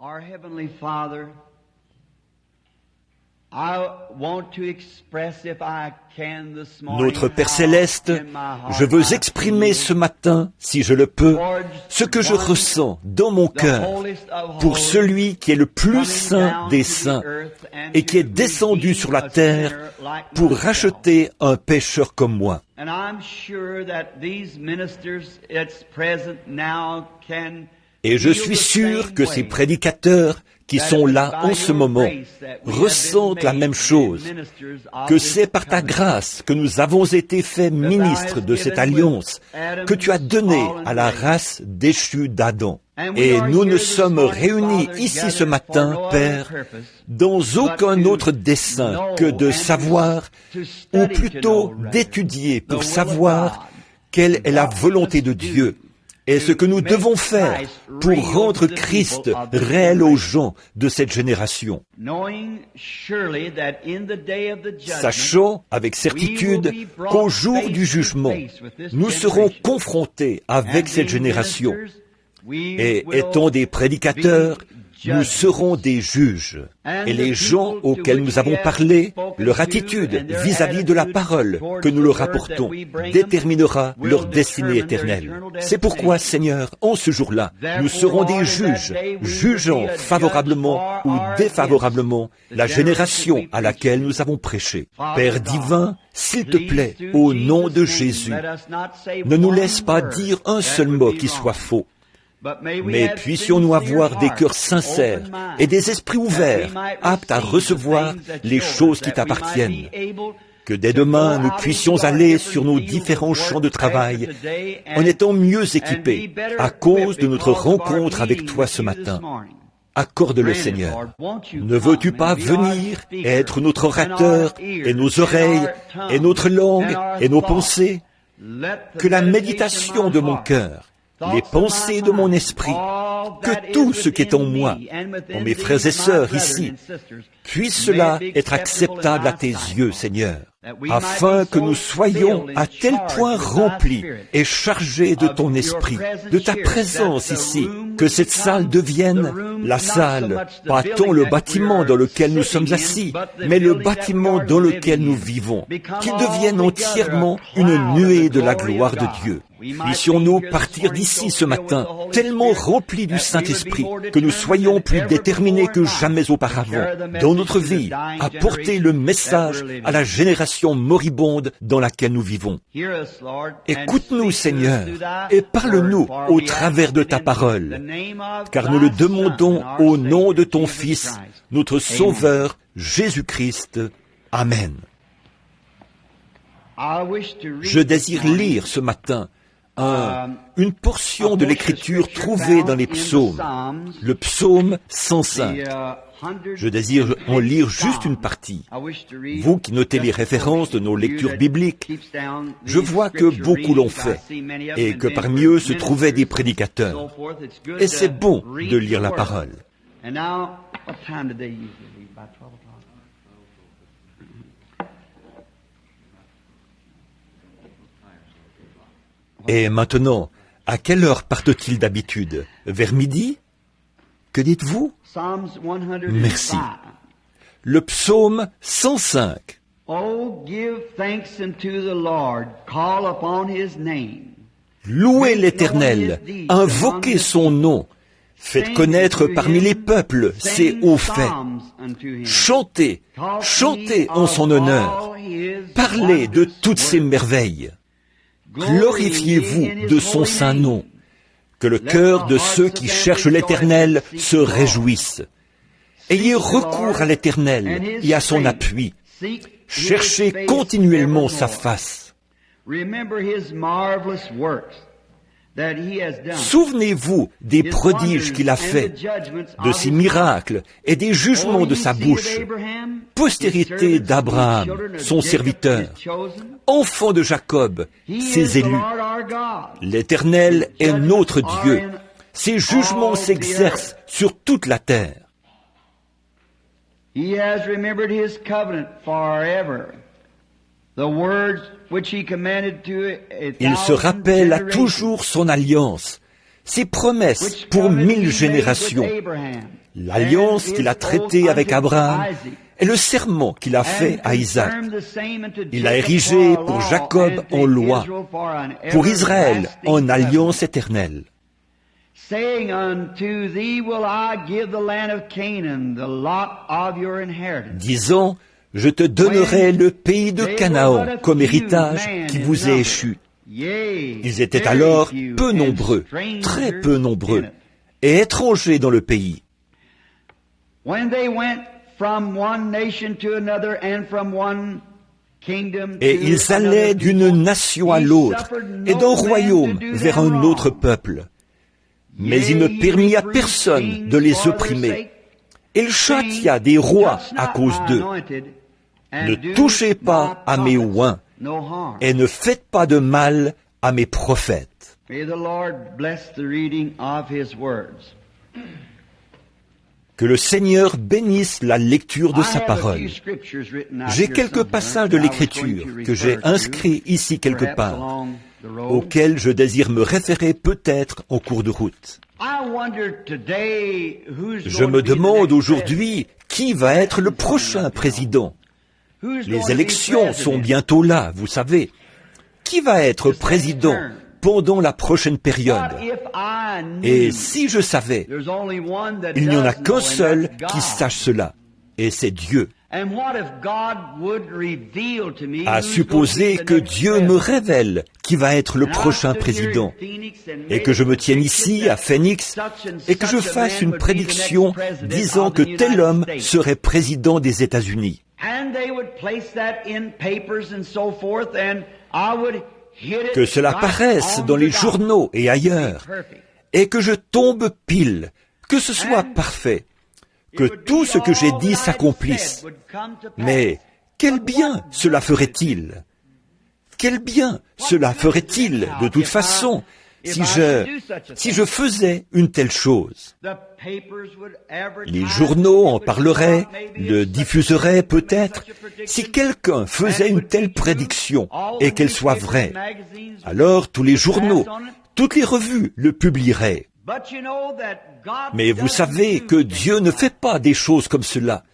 Our Heavenly Father, I want to express if I can this morning. Notre Père Céleste, je veux exprimer ce matin, si je le peux, ce que je ressens dans mon cœur pour celui qui est le plus saint des saints et qui est descendu sur la terre pour racheter un pécheur comme moi. And I'm sure that these ministers that's present now can. Et je suis sûr que ces prédicateurs qui sont là en ce moment ressentent la même chose, que c'est par ta grâce que nous avons été faits ministres de cette alliance que tu as donnée à la race déchue d'Adam. Et nous ne sommes réunis ici ce matin, Père, dans aucun autre dessein que de savoir, ou plutôt d'étudier pour savoir quelle est la volonté de Dieu. Et ce que nous devons faire pour rendre Christ réel aux gens de cette génération. Sachant avec certitude qu'au jour du jugement, nous serons confrontés avec cette génération. Et étant des prédicateurs, nous serons des juges. Et les gens auxquels nous avons parlé, leur attitude vis-à-vis de la parole que nous leur apportons déterminera leur destinée éternelle. C'est pourquoi, Seigneur, en ce jour-là, nous serons des juges, jugeant favorablement ou défavorablement la génération à laquelle nous avons prêché. Père divin, s'il te plaît, au nom de Jésus, ne nous laisse pas dire un seul mot qui soit faux. Mais puissions-nous avoir des cœurs sincères et des esprits ouverts, aptes à recevoir les choses qui t'appartiennent. Que dès demain, nous puissions aller sur nos différents champs de travail en étant mieux équipés à cause de notre rencontre avec toi ce matin. Accorde-le, Seigneur. Ne veux-tu pas venir et être notre orateur et nos oreilles et notre langue et nos pensées? Que la méditation de mon cœur, les pensées de mon esprit, que tout ce qui est en moi, en mes frères et sœurs ici, puisse cela être acceptable à tes yeux, Seigneur, afin que nous soyons à tel point remplis et chargés de ton esprit, de ta présence ici, que cette salle devienne la salle, pas tant le bâtiment dans lequel nous sommes assis, mais le bâtiment dans lequel nous vivons, qui devienne entièrement une nuée de la gloire de Dieu. Puissions-nous partir d'ici ce matin, tellement remplis du Saint-Esprit, que nous soyons plus déterminés que jamais auparavant, dans notre vie, à porter le message à la génération moribonde dans laquelle nous vivons. Écoute-nous, Seigneur, et parle-nous au travers de ta parole, car nous le demandons au nom de ton Fils, notre Sauveur, Jésus-Christ. Amen. Je désire lire ce matin une portion de l'Écriture trouvée dans les psaumes, le psaume 105. Je désire en lire juste une partie. Vous qui notez les références de nos lectures bibliques, je vois que beaucoup l'ont fait et que parmi eux se trouvaient des prédicateurs. Et c'est bon de lire la parole. Et maintenant, à quelle heure partent-ils d'habitude? Vers midi? Que dites-vous? Merci. Le psaume 105. Oh, give thanks unto the Lord, call upon his name. Louez l'Éternel, invoquez son nom, faites connaître parmi les peuples ses hauts faits. Chantez, chantez en son honneur, parlez de toutes ses merveilles. Glorifiez-vous de son saint nom. Que le cœur de ceux qui cherchent l'Éternel se réjouisse. Ayez recours à l'Éternel et à son appui. Cherchez continuellement sa face. Souvenez-vous des prodiges qu'il a faits, de ses miracles et des jugements de sa bouche. Postérité d'Abraham, son serviteur, enfant de Jacob, ses élus. L'Éternel est notre Dieu. Ses jugements s'exercent sur toute la terre. He has remembered his covenant forever. The words which he commanded to Il se rappelle à toujours son alliance, ses promesses pour 1000 générations, l'alliance qu'il a traitée avec Abraham et le serment qu'il a fait à Isaac. Il a érigé pour Jacob en loi, pour Israël en alliance éternelle. Disant, je te donnerai le pays de Canaan comme héritage qui vous est échu. Ils étaient alors peu nombreux, très peu nombreux, et étrangers dans le pays. Et ils allaient d'une nation à l'autre, et d'un royaume vers un autre peuple. Mais il ne permit à personne de les opprimer. Il châtia des rois à cause d'eux. Ne touchez pas à mes oints, et ne faites pas de mal à mes prophètes. Que le Seigneur bénisse la lecture de sa parole. J'ai quelques passages de l'Écriture que j'ai inscrits ici quelque part, auxquels je désire me référer peut-être en cours de route. Je me demande aujourd'hui qui va être le prochain président. Les élections sont bientôt là, vous savez. Qui va être président pendant la prochaine période? Et si je savais, il n'y en a qu'un seul qui sache cela, et c'est Dieu. À supposer que Dieu me révèle qui va être le prochain président, et que je me tienne ici à Phoenix, et que je fasse une prédiction disant que tel homme serait président des États-Unis. Que cela paraisse dans les journaux et ailleurs, et que je tombe pile, que ce soit parfait, que tout ce que j'ai dit s'accomplisse. Mais quel bien cela ferait-il? Quel bien cela ferait-il de toute façon si je faisais une telle chose? Les journaux en parleraient, le diffuseraient peut-être. Si quelqu'un faisait une telle prédiction et qu'elle soit vraie, alors tous les journaux, toutes les revues le publieraient. Mais vous savez que Dieu ne fait pas des choses comme cela.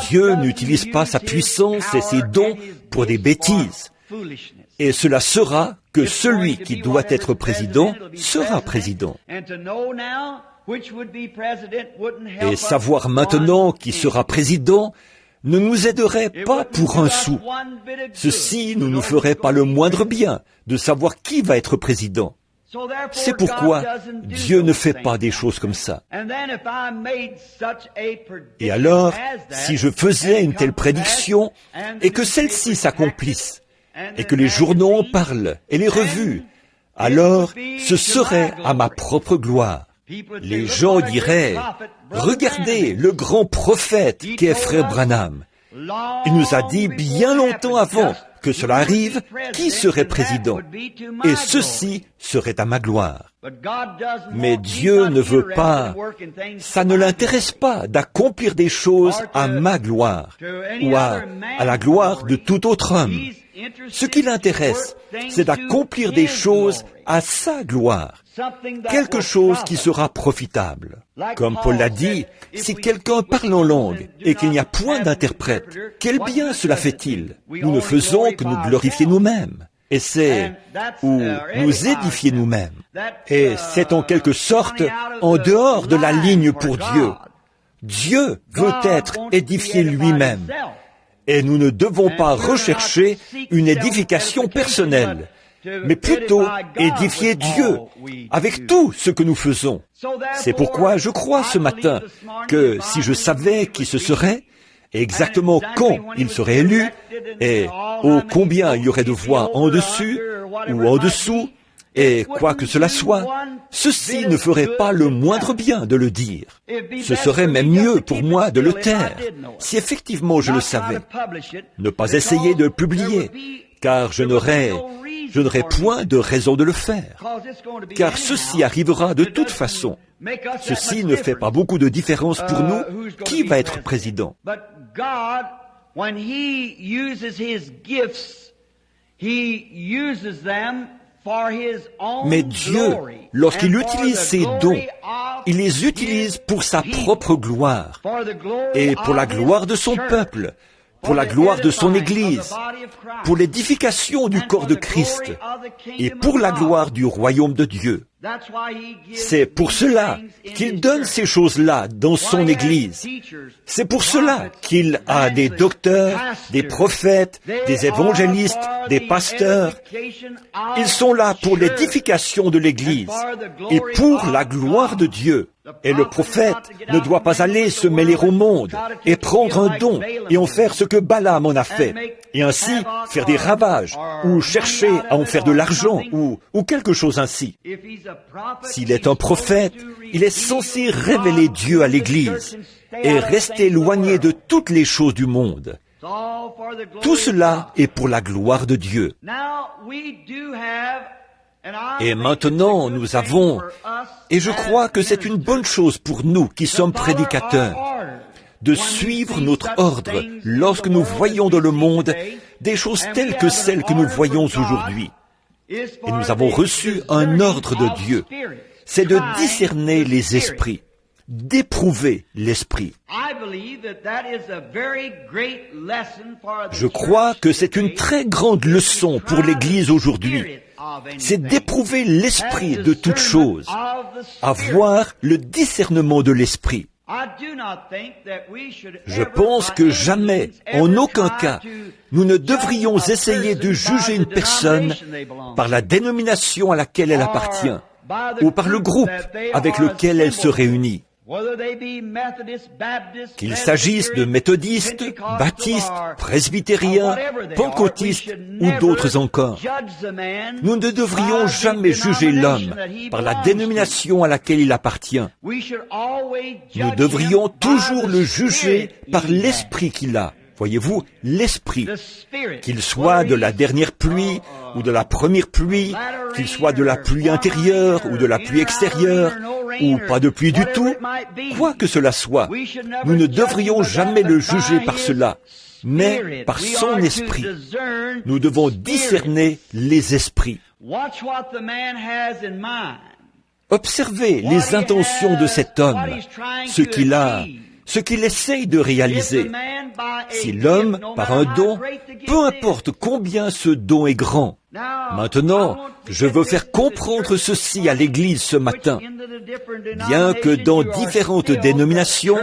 Dieu n'utilise pas sa puissance et ses dons pour des bêtises. Et cela sera que celui qui doit être président sera président. Et savoir maintenant qui sera président ne nous aiderait pas pour un sou. Ceci ne nous ferait pas le moindre bien de savoir qui va être président. C'est pourquoi Dieu ne fait pas des choses comme ça. Et alors, si je faisais une telle prédiction et que celle-ci s'accomplisse, et que les journaux en parlent et les revues, alors ce serait à ma propre gloire. Les gens diraient, regardez le grand prophète qu'est frère Branham. Il nous a dit bien longtemps avant que cela arrive, qui serait président. Et ceci serait à ma gloire. Mais Dieu ne veut pas, ça ne l'intéresse pas d'accomplir des choses à ma gloire ou à la gloire de tout autre homme. Ce qui l'intéresse, c'est d'accomplir des choses à sa gloire, quelque chose qui sera profitable. Comme Paul l'a dit, si quelqu'un parle en langue et qu'il n'y a point d'interprète, quel bien cela fait-il? Nous ne faisons que nous glorifier nous-mêmes. Et c'est ou nous édifier nous-mêmes. Et c'est en quelque sorte en dehors de la ligne pour Dieu. Dieu veut être édifié lui-même. Et nous ne devons pas rechercher une édification personnelle, mais plutôt édifier Dieu avec tout ce que nous faisons. C'est pourquoi je crois ce matin que si je savais qui ce serait, et exactement quand il serait élu, et combien il y aurait de voix en dessus ou en dessous, et quoi que cela soit, ceci ne ferait pas le moindre bien de le dire. Ce serait même mieux pour moi de le taire, si effectivement je le savais. Ne pas essayer de le publier, car je n'aurais point de raison de le faire. Car ceci arrivera de toute façon. Ceci ne fait pas beaucoup de différence pour nous. Qui va être président? Mais Dieu, lorsqu'il utilise ses dons, il les utilise pour sa propre gloire et pour la gloire de son peuple, pour la gloire de son Église, pour l'édification du corps de Christ et pour la gloire du royaume de Dieu. C'est pour cela qu'il donne ces choses-là dans son Église. C'est pour cela qu'il a des docteurs, des prophètes, des évangélistes, des pasteurs. Ils sont là pour l'édification de l'Église et pour la gloire de Dieu. Et le prophète ne doit pas aller se mêler au monde et prendre un don et en faire ce que Balaam en a fait, et ainsi faire des ravages ou chercher à en faire de l'argent ou quelque chose ainsi. S'il est un prophète, il est censé révéler Dieu à l'Église et rester éloigné de toutes les choses du monde. Tout cela est pour la gloire de Dieu. Et maintenant, nous avons, et je crois que c'est une bonne chose pour nous qui sommes prédicateurs, de suivre notre ordre lorsque nous voyons dans le monde des choses telles que celles que nous voyons aujourd'hui. Et nous avons reçu un ordre de Dieu, c'est de discerner les esprits, d'éprouver l'esprit. Je crois que c'est une très grande leçon pour l'Église aujourd'hui. C'est d'éprouver l'esprit de toutes choses, avoir le discernement de l'esprit. Je pense que jamais, en aucun cas, nous ne devrions essayer de juger une personne par la dénomination à laquelle elle appartient, ou par le groupe avec lequel elle se réunit. Qu'il s'agisse de méthodistes, baptistes, presbytériens, pentecôtistes ou d'autres encore. Nous ne devrions jamais juger l'homme par la dénomination à laquelle il appartient. Nous devrions toujours le juger par l'esprit qu'il a. Voyez-vous, l'esprit, qu'il soit de la dernière pluie ou de la première pluie, qu'il soit de la pluie intérieure ou de la pluie extérieure, ou pas de pluie du tout, quoi que cela soit, nous ne devrions jamais le juger par cela, mais par son esprit. Nous devons discerner les esprits. Observez les intentions de cet homme, ce qu'il a, ce qu'il essaye de réaliser. Si l'homme, par un don, peu importe combien ce don est grand. Maintenant, je veux faire comprendre ceci à l'Église ce matin. Bien que dans différentes dénominations,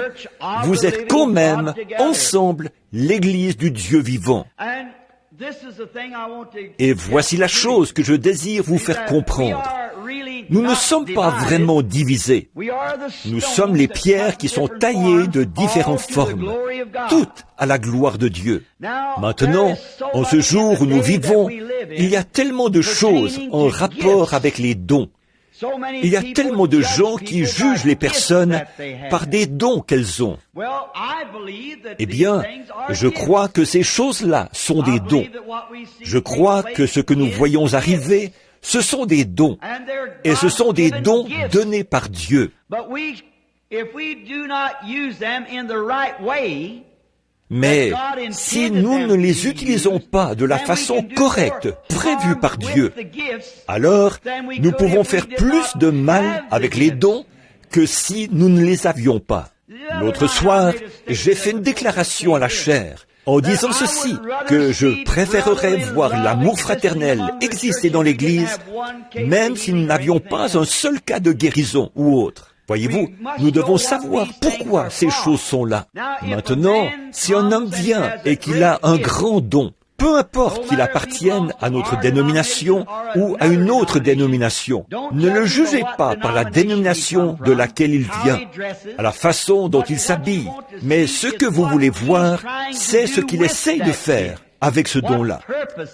vous êtes quand même ensemble l'Église du Dieu vivant. Et voici la chose que je désire vous faire comprendre. Nous ne sommes pas vraiment divisés. Nous sommes les pierres qui sont taillées de différentes formes, toutes à la gloire de Dieu. Maintenant, en ce jour où nous vivons, il y a tellement de choses en rapport avec les dons. Il y a tellement de gens qui jugent les personnes par des dons qu'elles ont. Eh bien, je crois que ces choses-là sont des dons. Je crois que ce que nous voyons arriver, ce sont des dons. Et ce sont des dons donnés par Dieu. Mais si nous ne les utilisons pas de la façon correcte, prévue par Dieu, alors nous pouvons faire plus de mal avec les dons que si nous ne les avions pas. L'autre soir, j'ai fait une déclaration à la chaire en disant ceci, que je préférerais voir l'amour fraternel exister dans l'Église, même si nous n'avions pas un seul cas de guérison ou autre. Voyez-vous, nous devons savoir pourquoi ces choses sont là. Maintenant, si un homme vient et qu'il a un grand don, peu importe qu'il appartienne à notre dénomination ou à une autre dénomination, ne le jugez pas par la dénomination de laquelle il vient, à la façon dont il s'habille, mais ce que vous voulez voir, c'est ce qu'il essaye de faire avec ce don-là.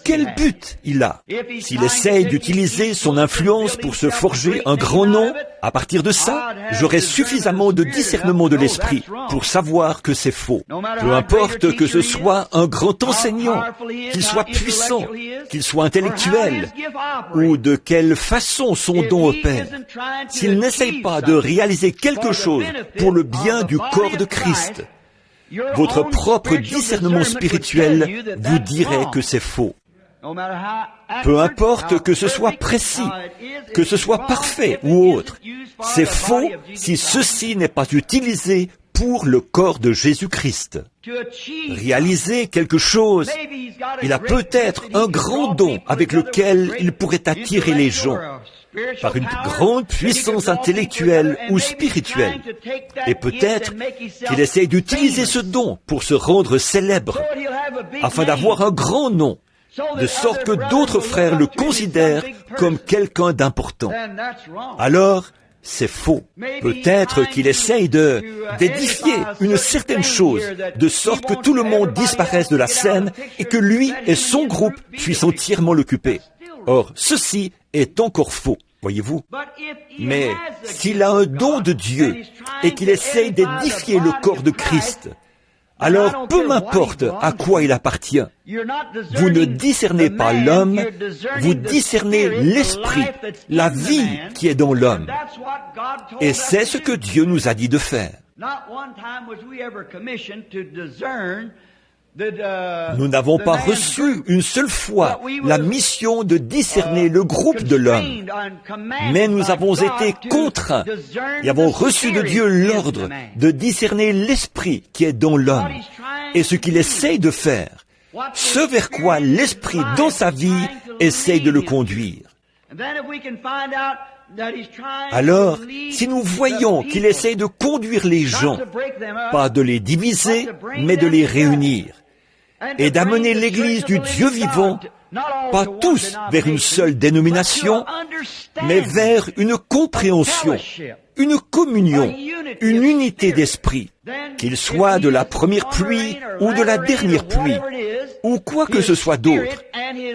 Quel but il a? S'il essaye d'utiliser son influence pour se forger un grand nom, à partir de ça, j'aurai suffisamment de discernement de l'esprit pour savoir que c'est faux. Peu importe que ce soit un grand enseignant, qu'il soit puissant, qu'il soit intellectuel, ou de quelle façon son don opère, s'il n'essaye pas de réaliser quelque chose pour le bien du corps de Christ, votre propre discernement spirituel vous dirait que c'est faux. Peu importe que ce soit précis, que ce soit parfait ou autre, c'est faux si ceci n'est pas utilisé pour le corps de Jésus-Christ. Réaliser quelque chose, il a peut-être un grand don avec lequel il pourrait attirer les gens par une grande puissance intellectuelle ou spirituelle. Et peut-être qu'il essaye d'utiliser ce don pour se rendre célèbre, afin d'avoir un grand nom, de sorte que d'autres frères le considèrent comme quelqu'un d'important. Alors, c'est faux. Peut-être qu'il essaye d'édifier une certaine chose, de sorte que tout le monde disparaisse de la scène et que lui et son groupe puissent entièrement l'occuper. Or, ceci est encore faux, voyez-vous. Mais s'il a un don de Dieu et qu'il essaye d'édifier le corps de Christ, alors peu m'importe à quoi il appartient. Vous ne discernez pas l'homme, vous discernez l'esprit, la vie qui est dans l'homme. Et c'est ce que Dieu nous a dit de faire. Nous n'avons pas reçu une seule fois la mission de discerner le groupe de l'homme, mais nous avons été contraints et avons reçu de Dieu l'ordre de discerner l'esprit qui est dans l'homme et ce qu'il essaye de faire, ce vers quoi l'esprit dans sa vie essaye de le conduire. Alors, si nous voyons qu'il essaye de conduire les gens, pas de les diviser, mais de les réunir, et d'amener l'Église du Dieu vivant, pas tous vers une seule dénomination, mais vers une compréhension, une communion, une unité d'esprit, qu'il soit de la première pluie ou de la dernière pluie, ou quoi que ce soit d'autre.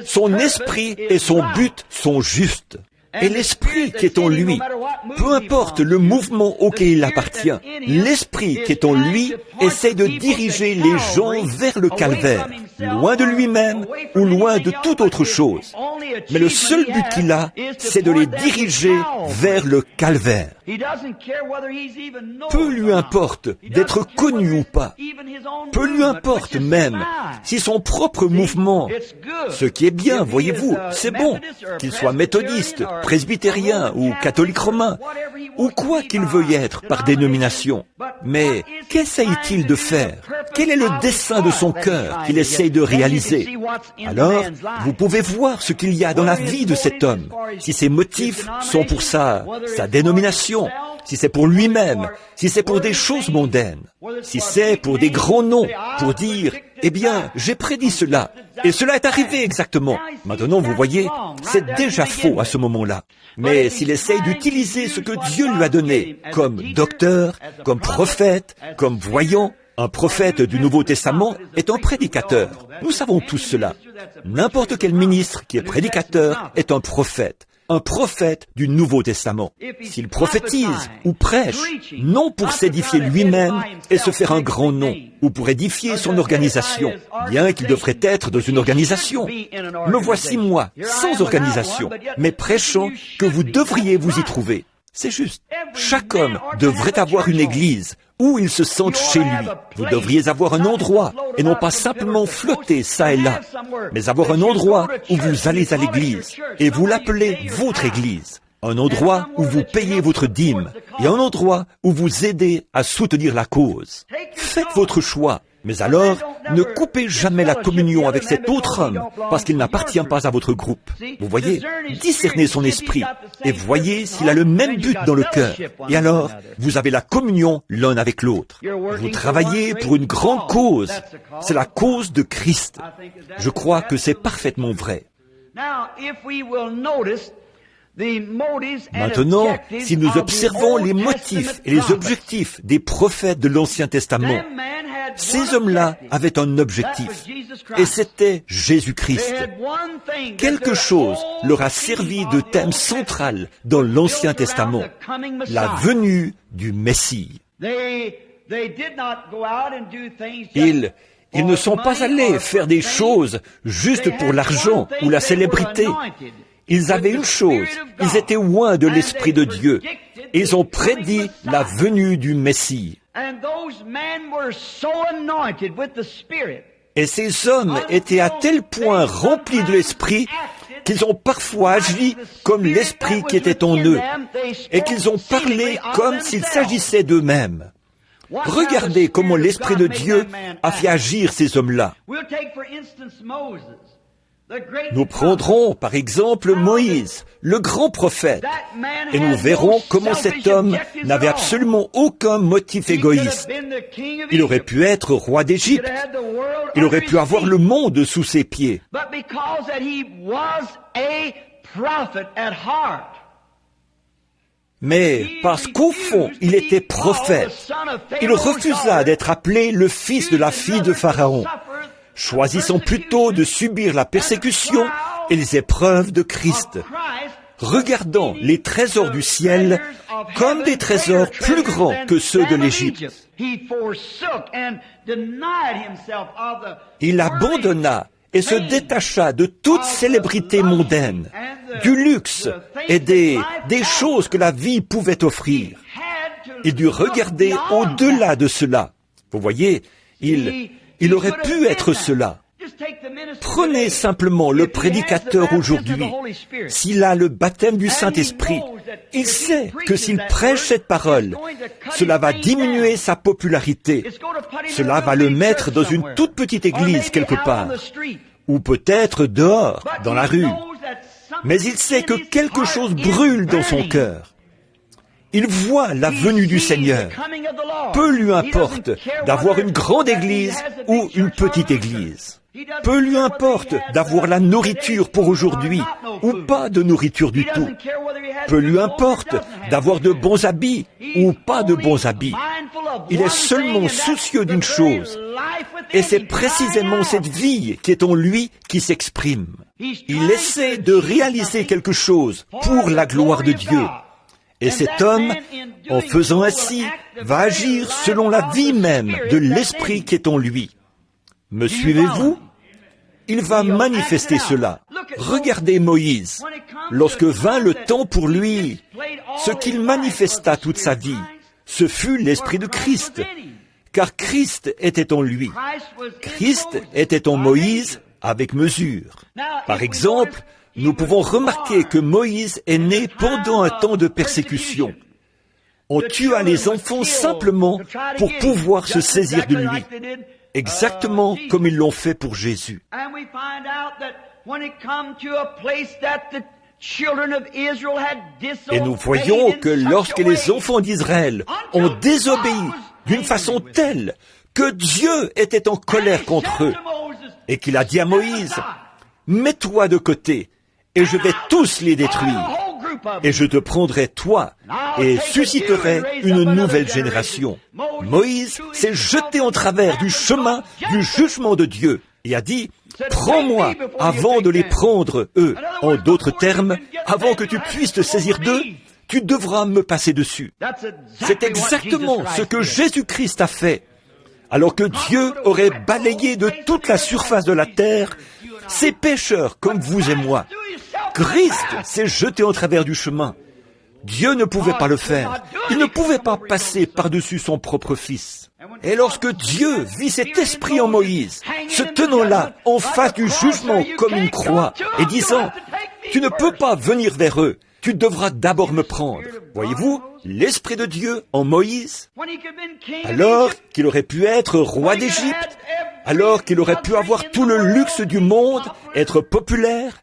Son esprit et son but sont justes. Et l'esprit qui est en lui, peu importe le mouvement auquel il appartient, l'esprit qui est en lui essaie de diriger les gens vers le calvaire, loin de lui-même ou loin de toute autre chose. Mais le seul but qu'il a, c'est de les diriger vers le calvaire. Peu lui importe d'être connu ou pas. Peu lui importe même si son propre mouvement, ce qui est bien, voyez-vous, c'est bon, qu'il soit méthodiste, presbytérien ou catholique romain, ou quoi qu'il veuille être par dénomination. Mais qu'essaye-t-il de faire? Quel est le dessein de son cœur qu'il essaye de réaliser? Alors, vous pouvez voir ce qu'il y a dans la vie de cet homme. Si ses motifs sont pour sa dénomination, si c'est pour lui-même, si c'est pour des choses mondaines, si c'est pour des grands noms, pour dire, eh bien, j'ai prédit cela, et cela est arrivé exactement. Maintenant, vous voyez, c'est déjà faux à ce moment-là. Mais s'il essaye d'utiliser ce que Dieu lui a donné, comme docteur, comme prophète, comme voyant, un prophète du Nouveau Testament est un prédicateur. Nous savons tous cela. N'importe quel ministre qui est prédicateur est un prophète du Nouveau Testament. S'il prophétise ou prêche, non pour s'édifier lui-même et se faire un grand nom, ou pour édifier son organisation, bien qu'il devrait être dans une organisation. Me voici moi, sans organisation, mais prêchant que vous devriez vous y trouver. C'est juste. Chaque homme devrait avoir une église où il se sente chez lui. Vous devriez avoir un endroit, et non pas simplement flotter ça et là, mais avoir un endroit où vous allez à l'église, et vous l'appelez votre église. Un endroit où vous payez votre dîme, et un endroit où vous aidez à soutenir la cause. Faites votre choix. Mais alors, ne coupez jamais la communion avec cet autre homme, parce qu'il n'appartient pas à votre groupe. Vous voyez, discernez son esprit, et voyez s'il a le même but dans le cœur. Et alors, vous avez la communion l'un avec l'autre. Vous travaillez pour une grande cause. C'est la cause de Christ. Je crois que c'est parfaitement vrai. Maintenant, si nous observons les motifs et les objectifs des prophètes de l'Ancien Testament, ces hommes-là avaient un objectif, et c'était Jésus-Christ. Quelque chose leur a servi de thème central dans l'Ancien Testament, la venue du Messie. Ils ne sont pas allés faire des choses juste pour l'argent ou la célébrité. Ils avaient une chose, ils étaient loin de l'Esprit de Dieu. Ils ont prédit la venue du Messie. Et ces hommes étaient à tel point remplis de l'Esprit qu'ils ont parfois agi comme l'Esprit qui était en eux, et qu'ils ont parlé comme s'il s'agissait d'eux-mêmes. Regardez comment l'Esprit de Dieu a fait agir ces hommes-là. Nous prendrons par exemple Moïse, le grand prophète, et nous verrons comment cet homme n'avait absolument aucun motif égoïste. Il aurait pu être roi d'Égypte, il aurait pu avoir le monde sous ses pieds. Mais parce qu'au fond, il était prophète, il refusa d'être appelé le fils de la fille de Pharaon, choisissant plutôt de subir la persécution et les épreuves de Christ, regardant les trésors du ciel comme des trésors plus grands que ceux de l'Égypte. Il abandonna et se détacha de toute célébrité mondaine, du luxe et des choses que la vie pouvait offrir. Il dut regarder au-delà de cela. Vous voyez, il aurait pu être cela. Prenez simplement le prédicateur aujourd'hui. S'il a le baptême du Saint-Esprit, il sait que s'il prêche cette parole, cela va diminuer sa popularité. Cela va le mettre dans une toute petite église quelque part, ou peut-être dehors, dans la rue. Mais il sait que quelque chose brûle dans son cœur. Il voit la venue du Seigneur. Peu lui importe d'avoir une grande église ou une petite église. Peu lui importe d'avoir la nourriture pour aujourd'hui ou pas de nourriture du tout. Peu lui importe d'avoir de bons habits ou pas de bons habits. Il est seulement soucieux d'une chose, et c'est précisément cette vie qui est en lui qui s'exprime. Il essaie de réaliser quelque chose pour la gloire de Dieu. Et cet homme, en faisant ainsi, va agir selon la vie même de l'Esprit qui est en lui. Me suivez-vous? Il va manifester cela. Regardez Moïse. Lorsque vint le temps pour lui, ce qu'il manifesta toute sa vie, ce fut l'Esprit de Christ, car Christ était en lui. Christ était en Moïse avec mesure. Par exemple, nous pouvons remarquer que Moïse est né pendant un temps de persécution. On tua les enfants simplement pour pouvoir se saisir de lui, exactement comme ils l'ont fait pour Jésus. Et nous voyons que lorsque les enfants d'Israël ont désobéi d'une façon telle que Dieu était en colère contre eux, et qu'il a dit à Moïse, « Mets-toi de côté, et je vais tous les détruire, et je te prendrai toi, et susciterai une nouvelle génération. » Moïse s'est jeté en travers du chemin du jugement de Dieu, et a dit, « Prends-moi avant de les prendre, eux. » En d'autres termes, avant que tu puisses te saisir d'eux, tu devras me passer dessus. C'est exactement ce que Jésus-Christ a fait. Alors que Dieu aurait balayé de toute la surface de la terre ces pécheurs comme vous et moi. Christ s'est jeté en travers du chemin. Dieu ne pouvait pas le faire. Il ne pouvait pas passer par-dessus son propre Fils. Et lorsque Dieu vit cet esprit en Moïse, se tenant là, en face du jugement comme une croix, et disant, « Tu ne peux pas venir vers eux, tu devras d'abord me prendre. » Voyez-vous, l'Esprit de Dieu en Moïse, alors qu'il aurait pu être roi d'Égypte, alors qu'il aurait pu avoir tout le luxe du monde, être populaire,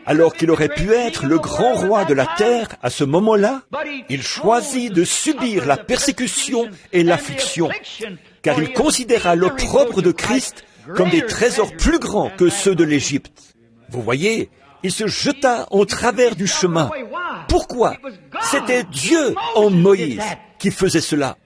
alors qu'il aurait pu être le grand roi de la terre à ce moment-là, il choisit de subir la persécution et l'affliction, car il considéra l'opprobre de Christ comme des trésors plus grands que ceux de l'Égypte. Vous voyez, il se jeta en travers du chemin. Pourquoi? C'était Dieu en Moïse qui faisait cela.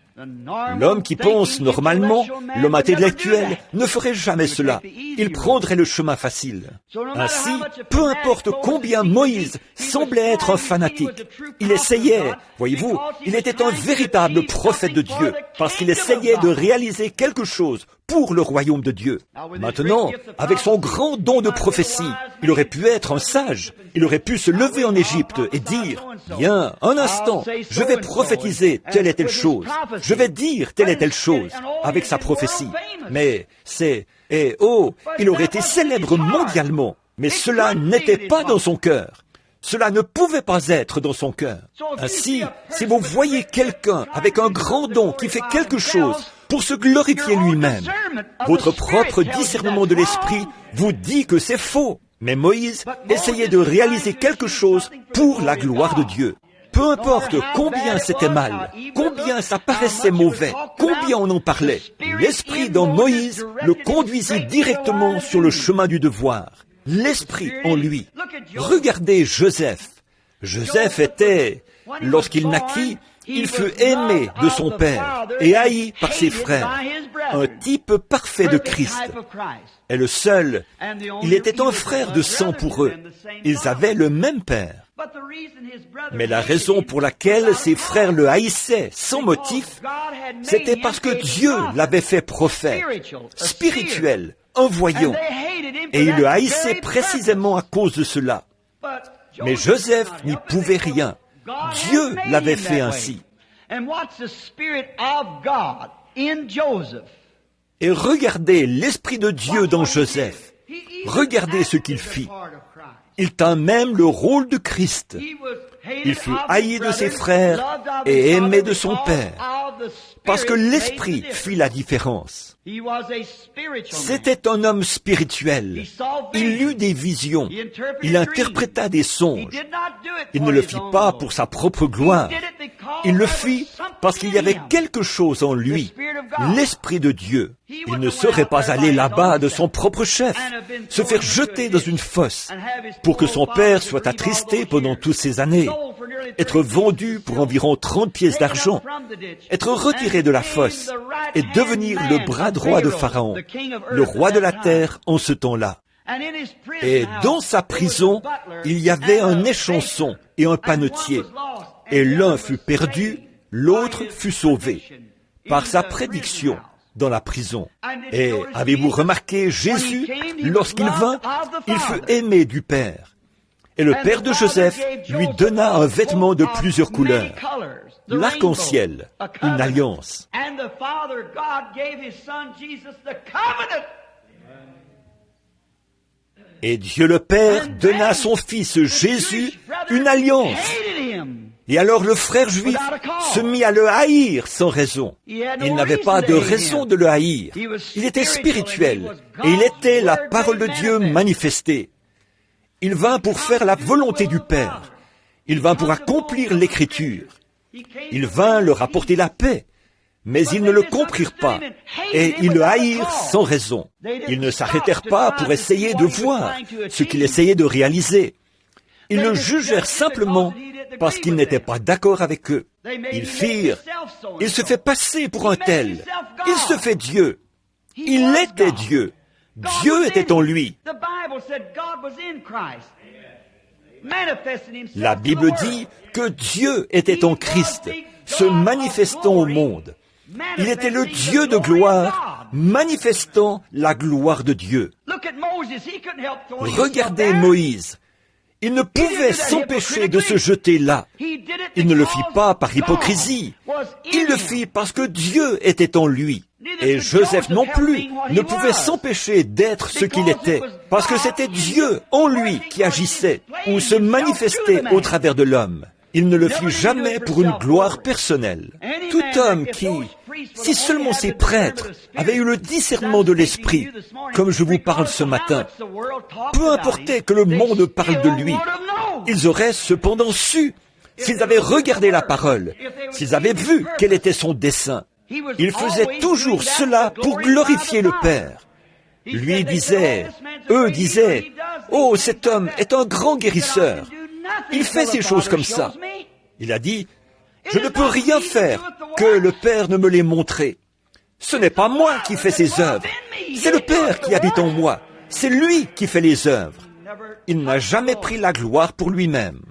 L'homme qui pense normalement, l'homme intellectuel, ne ferait jamais cela. Il prendrait le chemin facile. Ainsi, peu importe combien Moïse semblait être un fanatique, il essayait, voyez-vous, il était un véritable prophète de Dieu, parce qu'il essayait de réaliser quelque chose pour le royaume de Dieu. Maintenant, avec son grand don de prophétie, il aurait pu être un sage. Il aurait pu se lever en Égypte et dire, « Bien, un instant, je vais prophétiser telle et telle chose. Je vais dire telle et telle chose avec sa prophétie. » Mais c'est Et il aurait été célèbre mondialement, mais cela n'était pas dans son cœur. Cela ne pouvait pas être dans son cœur. Ainsi, si vous voyez quelqu'un avec un grand don qui fait quelque chose pour se glorifier lui-même, votre propre discernement de l'esprit vous dit que c'est faux. Mais Moïse essayait de réaliser quelque chose pour la gloire de Dieu. Peu importe combien c'était mal, combien ça paraissait mauvais, combien on en parlait, l'esprit dans Moïse le conduisit directement sur le chemin du devoir. L'esprit en lui. Regardez Joseph. Joseph était, lorsqu'il naquit, il fut aimé de son père et haï par ses frères. Un type parfait de Christ. Et le seul, il était un frère de sang pour eux. Ils avaient le même père. Mais la raison pour laquelle ses frères le haïssaient sans motif, c'était parce que Dieu l'avait fait prophète, spirituel, un voyant. Et il le haïssait précisément à cause de cela. Mais Joseph n'y pouvait rien. Dieu l'avait fait ainsi. Et regardez l'Esprit de Dieu dans Joseph. Regardez ce qu'il fit. Il tint même le rôle de Christ. Il fut haï de ses frères et aimé de son père, parce que l'Esprit fit la différence. C'était un homme spirituel. Il eut des visions. Il interpréta des songes. Il ne le fit pas pour sa propre gloire. Il le fit parce qu'il y avait quelque chose en lui, l'Esprit de Dieu. Il ne serait pas allé là-bas de son propre chef, se faire jeter dans une fosse, pour que son père soit attristé pendant toutes ces années, être vendu pour environ 30 pièces d'argent, être retiré de la fosse et devenir le bras droit de Pharaon, le roi de la terre en ce temps-là. Et dans sa prison, il y avait un échanson et un panetier, et l'un fut perdu, l'autre fut sauvé, par sa prédiction dans la prison. Et avez-vous remarqué Jésus, lorsqu'il vint, il fut aimé du Père. Et le Père de Joseph lui donna un vêtement de plusieurs couleurs, l'arc-en-ciel, une alliance. Et Dieu le Père donna à son Fils Jésus une alliance. Et alors le frère juif se mit à le haïr sans raison. Il n'avait pas de raison de le haïr. Il était spirituel et il était la parole de Dieu manifestée. Il vint pour faire la volonté du Père. Il vint pour accomplir l'Écriture. Il vint leur apporter la paix. Mais ils ne le comprirent pas, et ils le haïrent sans raison. Ils ne s'arrêtèrent pas pour essayer de voir ce qu'il essayait de réaliser. Ils le jugèrent simplement parce qu'il n'était pas d'accord avec eux. Ils firent, il se fait passer pour un tel, il se fait Dieu. Il était Dieu. Dieu était en lui. La Bible dit que Dieu était en Christ, se manifestant au monde. Il était le Dieu de gloire, manifestant la gloire de Dieu. Regardez Moïse. Il ne pouvait s'empêcher de se jeter là. Il ne le fit pas par hypocrisie. Il le fit parce que Dieu était en lui. Et Joseph non plus ne pouvait s'empêcher d'être ce qu'il était, parce que c'était Dieu en lui qui agissait ou se manifestait au travers de l'homme. Il ne le fit jamais pour une gloire personnelle. Tout homme qui, si seulement ces prêtres avaient eu le discernement de l'esprit, comme je vous parle ce matin, peu importait que le monde parle de lui, ils auraient cependant su, s'ils avaient regardé la parole, s'ils avaient vu quel était son dessein. Il faisait toujours cela pour glorifier le Père. Lui disait, eux disaient, « Oh, cet homme est un grand guérisseur. Il fait ces choses comme ça. » Il a dit, « Je ne peux rien faire que le Père ne me l'ait montré. Ce n'est pas moi qui fais ces œuvres. C'est le Père qui habite en moi. C'est lui qui fait les œuvres. » Il n'a jamais pris la gloire pour lui-même.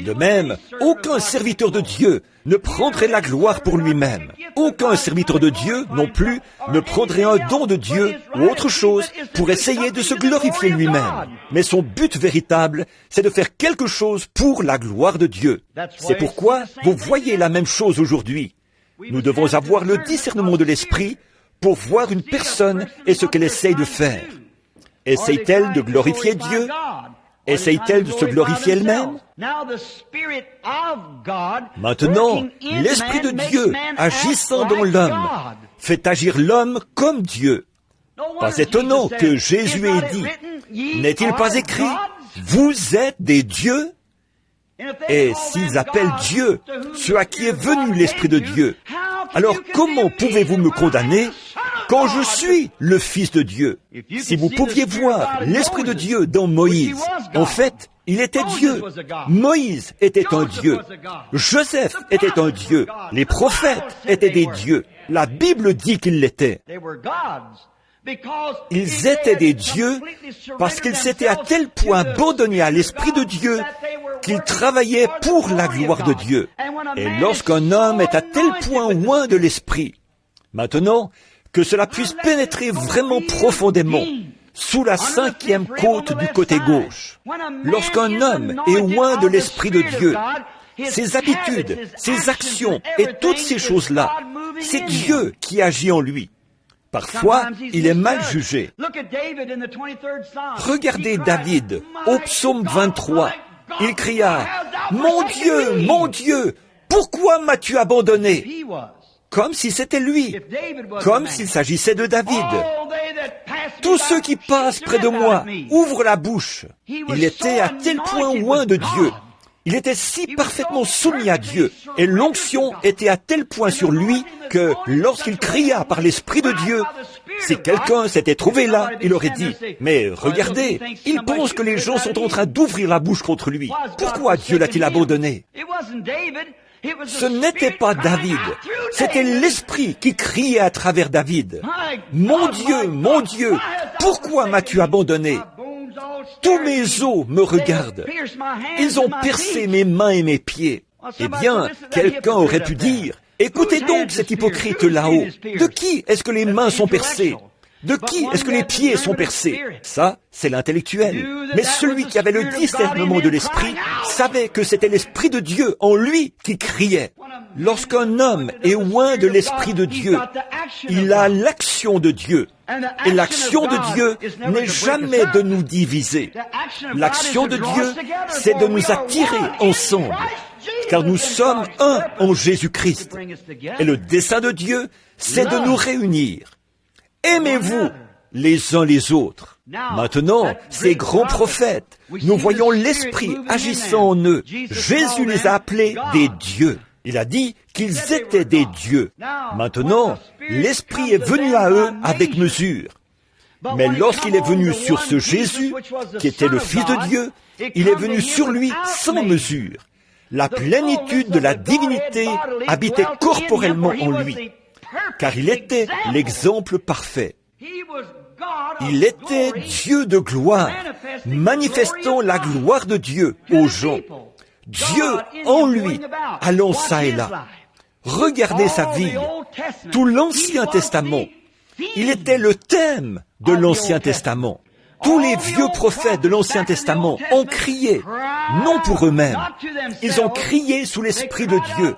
De même, aucun serviteur de Dieu ne prendrait la gloire pour lui-même. Aucun serviteur de Dieu, non plus, ne prendrait un don de Dieu ou autre chose pour essayer de se glorifier lui-même. Mais son but véritable, c'est de faire quelque chose pour la gloire de Dieu. C'est pourquoi vous voyez la même chose aujourd'hui. Nous devons avoir le discernement de l'esprit pour voir une personne et ce qu'elle essaye de faire. Essaye-t-elle de glorifier Dieu? Essaye-t-elle de se glorifier elle-même? Maintenant, l'Esprit de Dieu, agissant dans l'homme, fait agir l'homme comme Dieu. Pas étonnant que Jésus ait dit, « N'est-il pas écrit, vous êtes des dieux ?» Et s'ils appellent Dieu ce à qui est venu l'Esprit de Dieu, alors comment pouvez-vous me condamner quand je suis le Fils de Dieu? Si vous pouviez voir l'Esprit de Dieu dans Moïse, en fait, il était Dieu. Moïse était un Dieu. Joseph était un Dieu. Les prophètes étaient des dieux. La Bible dit qu'ils l'étaient. Ils étaient des dieux parce qu'ils s'étaient à tel point abandonnés à l'Esprit de Dieu qu'ils travaillaient pour la gloire de Dieu. Et lorsqu'un homme est à tel point loin de l'Esprit, maintenant, que cela puisse pénétrer vraiment profondément sous la 5e côte du côté gauche, lorsqu'un homme est loin de l'Esprit de Dieu, ses habitudes, ses actions et toutes ces choses-là, c'est Dieu qui agit en lui. Parfois, il est mal jugé. Regardez David, au psaume 23. Il cria, « Mon Dieu, pourquoi m'as-tu abandonné ?» Comme si c'était lui, comme s'il s'agissait de David. Tous ceux qui passent près de moi ouvrent la bouche. Il était à tel point loin de Dieu. Il était si parfaitement soumis à Dieu, et l'onction était à tel point sur lui que lorsqu'il cria par l'Esprit de Dieu, si quelqu'un s'était trouvé là, il aurait dit, « Mais regardez, il pense que les gens sont en train d'ouvrir la bouche contre lui. Pourquoi Dieu l'a-t-il abandonné ?» Ce n'était pas David, c'était l'Esprit qui criait à travers David. « Mon Dieu, pourquoi m'as-tu abandonné ?» Tous mes os me regardent. Ils ont percé mes mains et mes pieds. Eh bien, quelqu'un aurait pu dire, écoutez donc cet hypocrite là-haut. De qui est-ce que les mains sont percées? De qui est-ce que les pieds sont percés? Ça, c'est l'intellectuel. Mais celui qui avait le discernement de l'Esprit savait que c'était l'Esprit de Dieu en lui qui criait. Lorsqu'un homme est loin de l'Esprit de Dieu, il a l'action de Dieu. Et l'action de Dieu n'est jamais de nous diviser. L'action de Dieu, c'est de nous attirer ensemble, car nous sommes un en Jésus-Christ. Et le dessein de Dieu, c'est de nous réunir. Aimez-vous les uns les autres. Maintenant, ces grands prophètes, nous voyons l'Esprit agissant en eux. Jésus les a appelés des dieux. Il a dit qu'ils étaient des dieux. Maintenant, l'Esprit est venu à eux avec mesure. Mais lorsqu'il est venu sur ce Jésus, qui était le Fils de Dieu, il est venu sur lui sans mesure. La plénitude de la divinité habitait corporellement en lui, car il était l'exemple parfait. Il était Dieu de gloire, manifestant la gloire de Dieu aux gens. Dieu en lui, allant ça et là. Regardez sa vie, tout l'Ancien Testament. Il était le thème de l'Ancien Testament. Tous les vieux prophètes de l'Ancien Testament ont crié, non pour eux-mêmes. Ils ont crié sous l'Esprit de Dieu,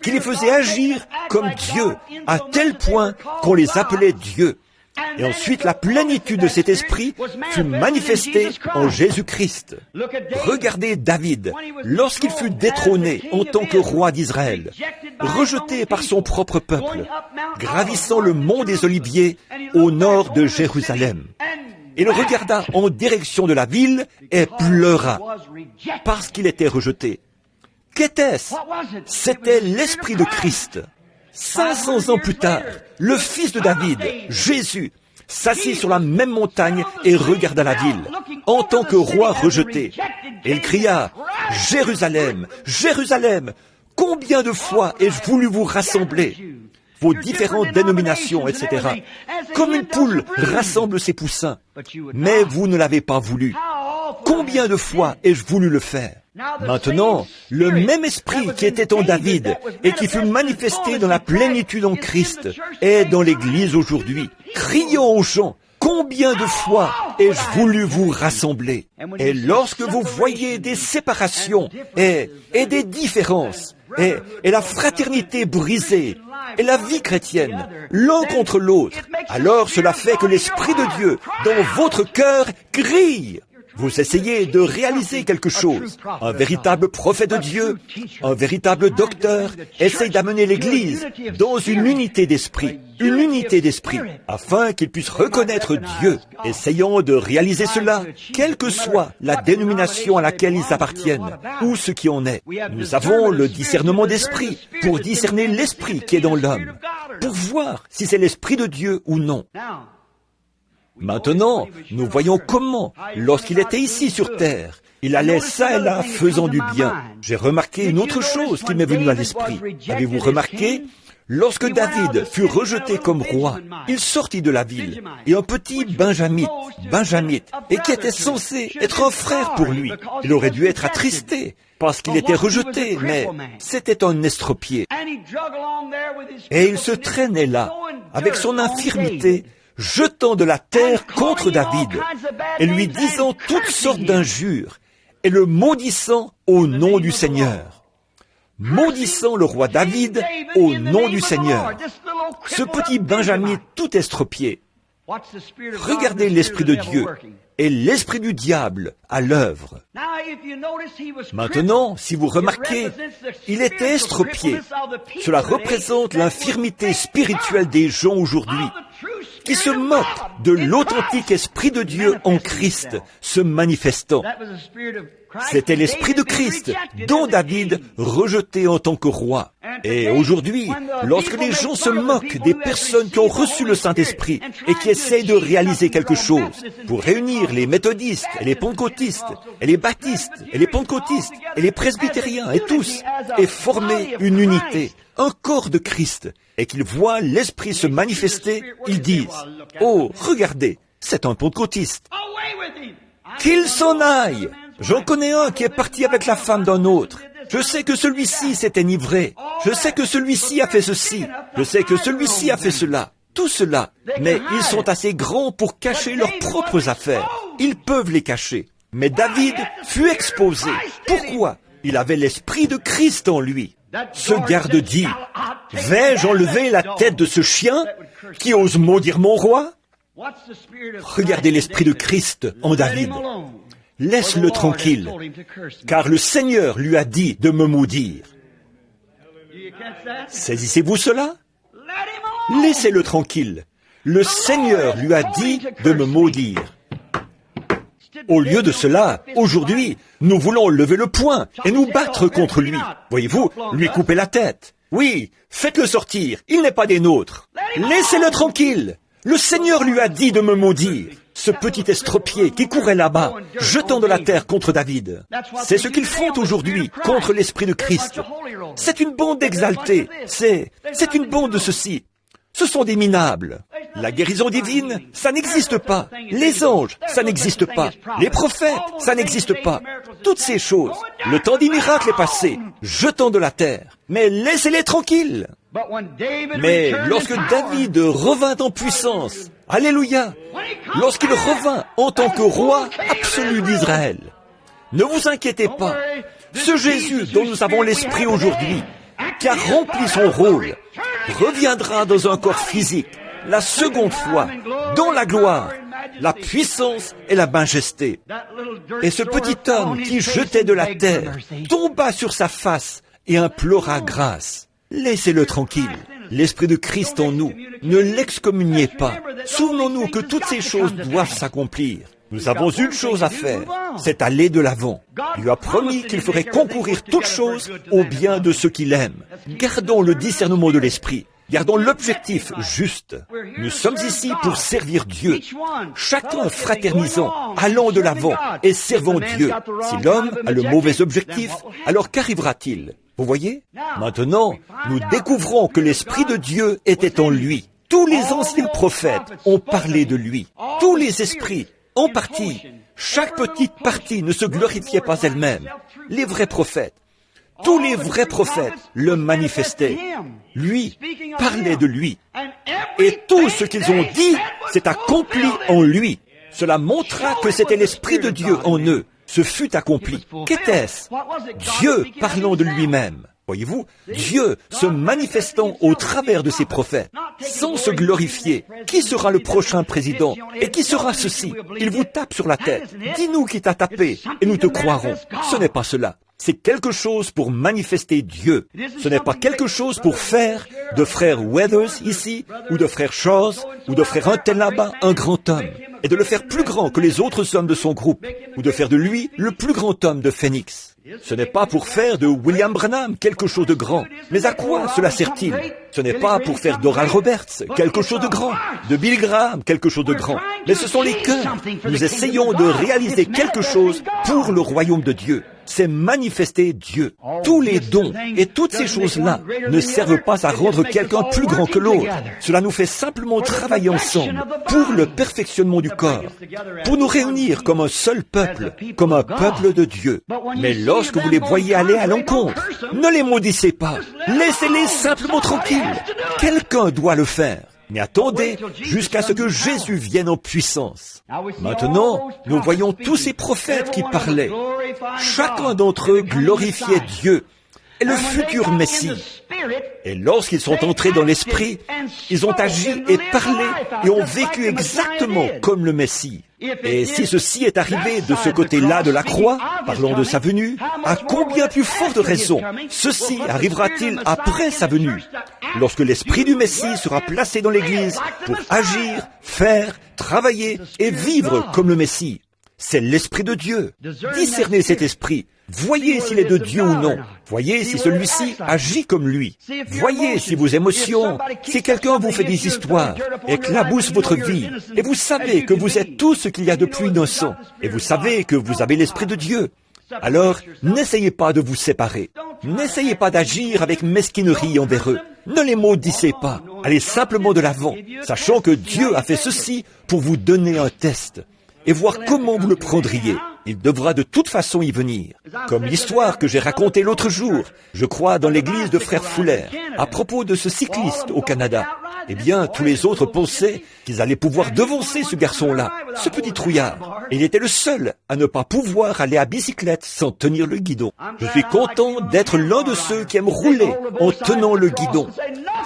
qui les faisait agir comme Dieu, à tel point qu'on les appelait Dieu. Et ensuite, la plénitude de cet esprit fut manifestée en Jésus-Christ. Regardez David, lorsqu'il fut détrôné en tant que roi d'Israël, rejeté par son propre peuple, gravissant le mont des Oliviers au nord de Jérusalem. Il regarda en direction de la ville et pleura, parce qu'il était rejeté. Qu'était-ce? C'était l'Esprit de Christ. 500 ans plus tard, le fils de David, Jésus, s'assit sur la même montagne et regarda la ville, en tant que roi rejeté. Et il cria, « Jérusalem, Jérusalem, combien de fois ai-je voulu vous rassembler ?» Vos différentes dénominations, etc. Comme une poule rassemble ses poussins. Mais vous ne l'avez pas voulu. Combien de fois ai-je voulu le faire? Maintenant, le même esprit qui était en David et qui fut manifesté dans la plénitude en Christ est dans l'Église aujourd'hui. Crions aux gens, combien de fois ai-je voulu vous rassembler? Et lorsque vous voyez des séparations et des différences, et la fraternité brisée, et la vie chrétienne, l'un contre l'autre, alors cela fait que l'Esprit de Dieu, dans votre cœur, grille. Vous essayez de réaliser quelque chose. Un véritable prophète de Dieu, un véritable docteur, essaye d'amener l'Église dans une unité d'esprit, afin qu'il puisse reconnaître Dieu. Essayons de réaliser cela, quelle que soit la dénomination à laquelle ils appartiennent, ou ce qui en est. Nous avons le discernement d'esprit, pour discerner l'esprit qui est dans l'homme, pour voir si c'est l'Esprit de Dieu ou non. Maintenant, nous voyons comment, lorsqu'il était ici sur terre, il allait ça et là faisant du bien. J'ai remarqué une autre chose qui m'est venue à l'esprit. Avez-vous remarqué? Lorsque David fut rejeté comme roi, il sortit de la ville, et un petit benjamite, et qui était censé être un frère pour lui, il aurait dû être attristé, parce qu'il était rejeté, mais c'était un estropié. Et il se traînait là, avec son infirmité, jetant de la terre contre David, et lui disant toutes sortes d'injures, et le maudissant au nom du Seigneur. Maudissant le roi David au nom du Seigneur. Ce petit benjamite tout estropié. Regardez l'Esprit de Dieu et l'Esprit du diable à l'œuvre. Maintenant, si vous remarquez, il était estropié. Cela représente l'infirmité spirituelle des gens aujourd'hui, qui se moquent de l'authentique Esprit de Dieu en Christ se manifestant. C'était l'Esprit de Christ, dont David rejeté en tant que roi. Et aujourd'hui, lorsque les gens se moquent des personnes qui ont reçu le Saint-Esprit et qui essayent de réaliser quelque chose pour réunir les méthodistes et les pentecôtistes et les baptistes et les pentecôtistes et les presbytériens et tous, et former une unité, un corps de Christ, et qu'ils voient l'Esprit se manifester, ils disent « Oh, regardez, c'est un pentecôtiste. Qu'il s'en aille ! J'en connais un qui est parti avec la femme d'un autre. Je sais que celui-ci s'est enivré. Je sais que celui-ci a fait ceci. Je sais que celui-ci a fait cela. Tout cela. Mais ils sont assez grands pour cacher leurs propres affaires. Ils peuvent les cacher. Mais David fut exposé. Pourquoi? Il avait l'Esprit de Christ en lui. Ce garde dit, « Vais-je enlever la tête de ce chien qui ose maudire mon roi ?» Regardez l'Esprit de Christ en David. Laisse-le tranquille, car le Seigneur lui a dit de me maudire. Saisissez-vous cela? Laissez-le tranquille. Le Seigneur lui a dit de me maudire. Au lieu de cela, aujourd'hui, nous voulons lever le poing et nous battre contre lui. Voyez-vous, lui couper la tête. Oui, faites-le sortir, il n'est pas des nôtres. Laissez-le tranquille. Le Seigneur lui a dit de me maudire. Ce petit estropié qui courait là-bas, jetant de la terre contre David. C'est ce qu'ils font aujourd'hui contre l'Esprit de Christ. C'est une bande exaltée. C'est une bande de ceci. Ce sont des minables. La guérison divine, ça n'existe pas. Les anges, ça n'existe pas. Les prophètes, ça n'existe pas. Toutes ces choses. Le temps des miracles est passé, jetant de la terre. Mais laissez-les tranquilles. Mais lorsque David revint en puissance, alléluia, lorsqu'il revint en tant que roi absolu d'Israël, ne vous inquiétez pas, ce Jésus dont nous avons l'Esprit aujourd'hui, qui a rempli son rôle, reviendra dans un corps physique, la seconde fois, dans la gloire, la puissance et la majesté. Et ce petit homme qui jetait de la terre tomba sur sa face et implora grâce. Laissez-le tranquille. L'Esprit de Christ en nous. Ne l'excommuniez pas. Souvenons-nous que toutes ces choses doivent s'accomplir. Nous avons une chose à faire, c'est aller de l'avant. Il lui a promis qu'il ferait concourir toutes choses au bien de ceux qu'il aime. Gardons le discernement de l'Esprit. Gardons l'objectif juste. Nous sommes ici pour servir Dieu. Chacun fraternisant, allant de l'avant et servant Dieu. Si l'homme a le mauvais objectif, alors qu'arrivera-t-il? Vous voyez? Maintenant, nous découvrons que l'Esprit de Dieu était en lui. Tous les anciens prophètes ont parlé de lui. Tous les esprits, en partie. Chaque petite partie ne se glorifiait pas elle-même. Les vrais prophètes, tous les vrais prophètes le manifestaient. Lui parlait de lui. Et tout ce qu'ils ont dit s'est accompli en lui. Cela montra que c'était l'Esprit de Dieu en eux. Ce fut accompli. Qu'était-ce? Dieu parlant de lui-même. Voyez-vous, Dieu se manifestant au travers de ses prophètes, sans se glorifier. Qui sera le prochain président? Et qui sera ceci? Il vous tape sur la tête. Dis-nous qui t'a tapé, et nous te croirons. Ce n'est pas cela. C'est quelque chose pour manifester Dieu. Ce n'est pas quelque chose pour faire de frère Weathers ici, ou de frère Shaws, ou de frère un tel là-bas, un grand homme, et de le faire plus grand que les autres hommes de son groupe, ou de faire de lui le plus grand homme de Phoenix. Ce n'est pas pour faire de William Branham quelque chose de grand. Mais à quoi cela sert-il? Ce n'est pas pour faire d'Oral Roberts quelque chose de grand, de Billy Graham quelque chose de grand. Mais ce sont les cœurs. Nous essayons de réaliser quelque chose pour le royaume de Dieu. C'est manifester Dieu. Tous les dons et toutes ces choses-là ne servent pas à rendre quelqu'un plus grand que l'autre. Cela nous fait simplement travailler ensemble pour le perfectionnement du corps, pour nous réunir comme un seul peuple, comme un peuple de Dieu. Mais lorsque vous les voyez aller à l'encontre, ne les maudissez pas. Laissez-les simplement tranquilles. Quelqu'un doit le faire. Mais attendez jusqu'à ce que Jésus vienne en puissance. Maintenant, nous voyons tous ces prophètes qui parlaient. Chacun d'entre eux glorifiait Dieu et le futur Messie. Et lorsqu'ils sont entrés dans l'Esprit, ils ont agi et parlé et ont vécu exactement comme le Messie. Et si ceci est arrivé de ce côté-là de la croix, parlant de sa venue, à combien plus forte raison ceci arrivera-t-il après sa venue, lorsque l'Esprit du Messie sera placé dans l'Église pour agir, faire, travailler et vivre comme le Messie? C'est l'Esprit de Dieu. Discernez cet Esprit. Voyez s'il est de Dieu ou non. Voyez si celui-ci agit comme lui. Voyez si vos émotions, si quelqu'un vous fait des histoires, éclabousse votre vie, et vous savez que vous êtes tout ce qu'il y a de plus innocent, et vous savez que vous avez l'Esprit de Dieu. Alors, n'essayez pas de vous séparer. N'essayez pas d'agir avec mesquinerie envers eux. Ne les maudissez pas. Allez simplement de l'avant, sachant que Dieu a fait ceci pour vous donner un test et voir comment vous le prendriez. Il devra de toute façon y venir. Comme l'histoire que j'ai racontée l'autre jour, je crois dans l'église de Frère Fuller, à propos de ce cycliste au Canada. Eh bien, tous les autres pensaient qu'ils allaient pouvoir devancer ce garçon-là, ce petit trouillard. Et il était le seul à ne pas pouvoir aller à bicyclette sans tenir le guidon. Je suis content d'être l'un de ceux qui aiment rouler en tenant le guidon,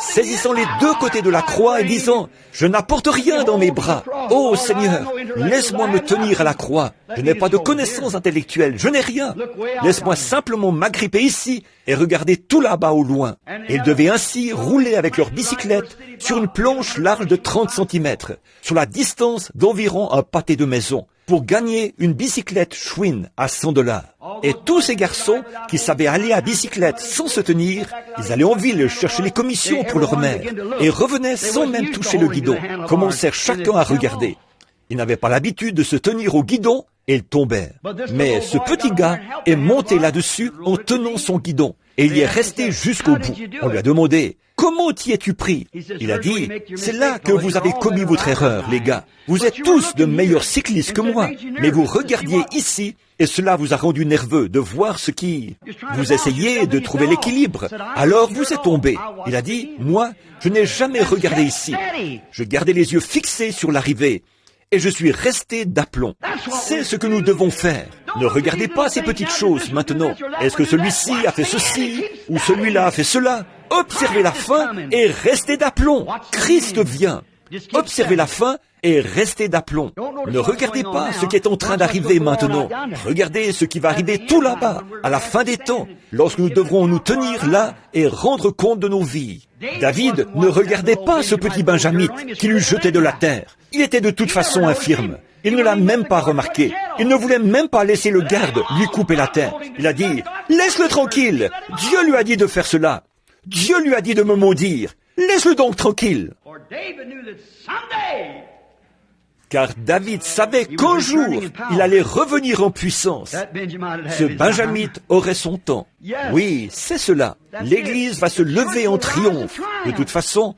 saisissant les deux côtés de la croix et disant « Je n'apporte rien dans mes bras. Oh Seigneur, laisse-moi me tenir à la croix. Je n'ai pas de connaissances intellectuelles, je n'ai rien. Laisse-moi simplement m'agripper ici et regarder tout là-bas au loin. » Et ils devaient ainsi rouler avec leur bicyclette sur une planche large de 30 cm, sur la distance d'environ un pâté de maison, pour gagner une bicyclette Schwinn à $100. Et tous ces garçons qui savaient aller à bicyclette sans se tenir, ils allaient en ville chercher les commissions pour leur mère, et revenaient sans même toucher le guidon, commencèrent chacun à regarder. Ils n'avaient pas l'habitude de se tenir au guidon, et ils tombèrent. Mais ce petit gars est monté là-dessus en tenant son guidon, et il y est resté jusqu'au bout. On lui a demandé, « Comment t'y es-tu pris ?» Il a dit, « C'est là que vous avez commis votre erreur, les gars. Vous êtes tous de meilleurs cyclistes que moi, mais vous regardiez ici, et cela vous a rendu nerveux de voir ce qui... Vous essayez de trouver l'équilibre, alors vous êtes tombé. » Il a dit, « Moi, je n'ai jamais regardé ici. Je gardais les yeux fixés sur l'arrivée. Et je suis resté d'aplomb. » C'est ce que nous devons faire. Ne regardez pas ces petites choses maintenant. Est-ce que celui-ci a fait ceci ou celui-là a fait cela? Observez la fin et restez d'aplomb. Christ vient. Observez la fin et restez d'aplomb. Ne regardez pas ce qui est en train d'arriver maintenant. Regardez ce qui va arriver tout là-bas, à la fin des temps, lorsque nous devrons nous tenir là et rendre compte de nos vies. David ne regardait pas ce petit benjamite qui lui jetait de la terre. Il était de toute façon infirme. Il ne l'a même pas remarqué. Il ne voulait même pas laisser le garde lui couper la tête. Il a dit, « Laisse-le tranquille. Dieu lui a dit de faire cela. Dieu lui a dit de me maudire. Laisse-le donc tranquille. » Car David savait qu'un jour, il allait revenir en puissance. Ce benjamite aurait son temps. Oui, c'est cela. L'Église va se lever en triomphe. De toute façon,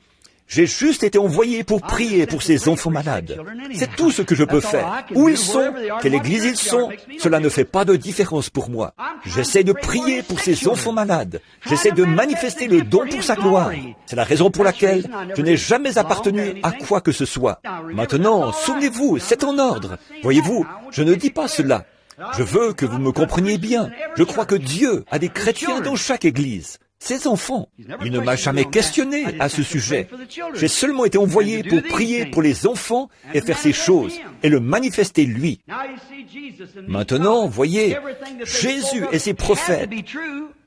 j'ai juste été envoyé pour prier pour ces enfants malades. C'est tout ce que je peux faire. Où ils sont, quelle église ils sont, cela ne fait pas de différence pour moi. J'essaie de prier pour ces enfants malades. J'essaie de manifester le don pour sa gloire. C'est la raison pour laquelle je n'ai jamais appartenu à quoi que ce soit. Maintenant, souvenez-vous, c'est en ordre. Voyez-vous, je ne dis pas cela. Je veux que vous me compreniez bien. Je crois que Dieu a des chrétiens dans chaque église. ses enfants. Il ne m'a jamais questionné à ce sujet. J'ai seulement été envoyé pour prier pour les enfants et faire ces choses et le manifester lui. Maintenant, voyez, Jésus et ses prophètes,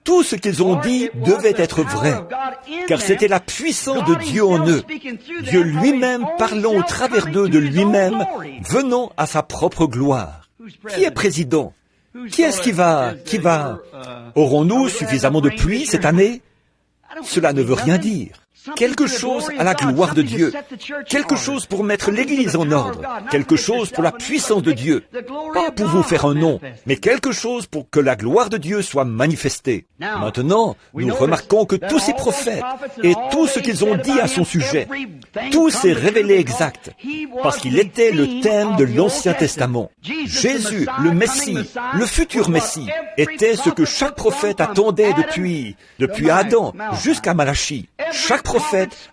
tout ce qu'ils ont dit devait être vrai, car c'était la puissance de Dieu en eux, Dieu lui-même parlant au travers d'eux de lui-même, venant à sa propre gloire. Qui est président? Qui est-ce qui va? Aurons-nous suffisamment de pluie cette année? Cela ne veut rien dire. Quelque chose à la gloire de Dieu, quelque chose pour mettre l'Église en ordre, quelque chose pour la puissance de Dieu, pas pour vous faire un nom, mais quelque chose pour que la gloire de Dieu soit manifestée. Maintenant, nous remarquons que tous ces prophètes et tout ce qu'ils ont dit à son sujet, tout s'est révélé exact, parce qu'il était le thème de l'Ancien Testament. Jésus, le Messie, le futur Messie, était ce que chaque prophète attendait depuis Adam jusqu'à Malachie. Chaque prophète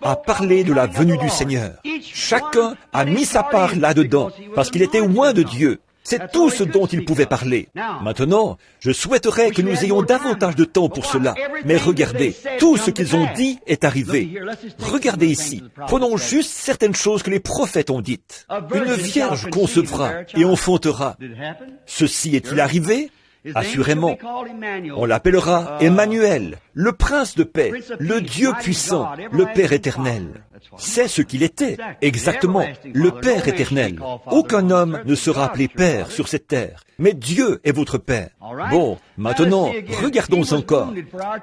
a parlé de la venue du Seigneur. Chacun a mis sa part là-dedans, parce qu'il était loin de Dieu. C'est tout ce dont il pouvait parler. Maintenant, je souhaiterais que nous ayons davantage de temps pour cela. Mais regardez, tout ce qu'ils ont dit est arrivé. Regardez ici. Prenons juste certaines choses que les prophètes ont dites. Une vierge concevra et enfantera. Ceci est-il arrivé? Assurément, on l'appellera Emmanuel, le prince de paix, le Dieu puissant, le Père éternel. C'est ce qu'il était, exactement, le Père éternel. Aucun homme ne sera appelé Père sur cette terre, mais Dieu est votre Père. Bon, maintenant, regardons encore.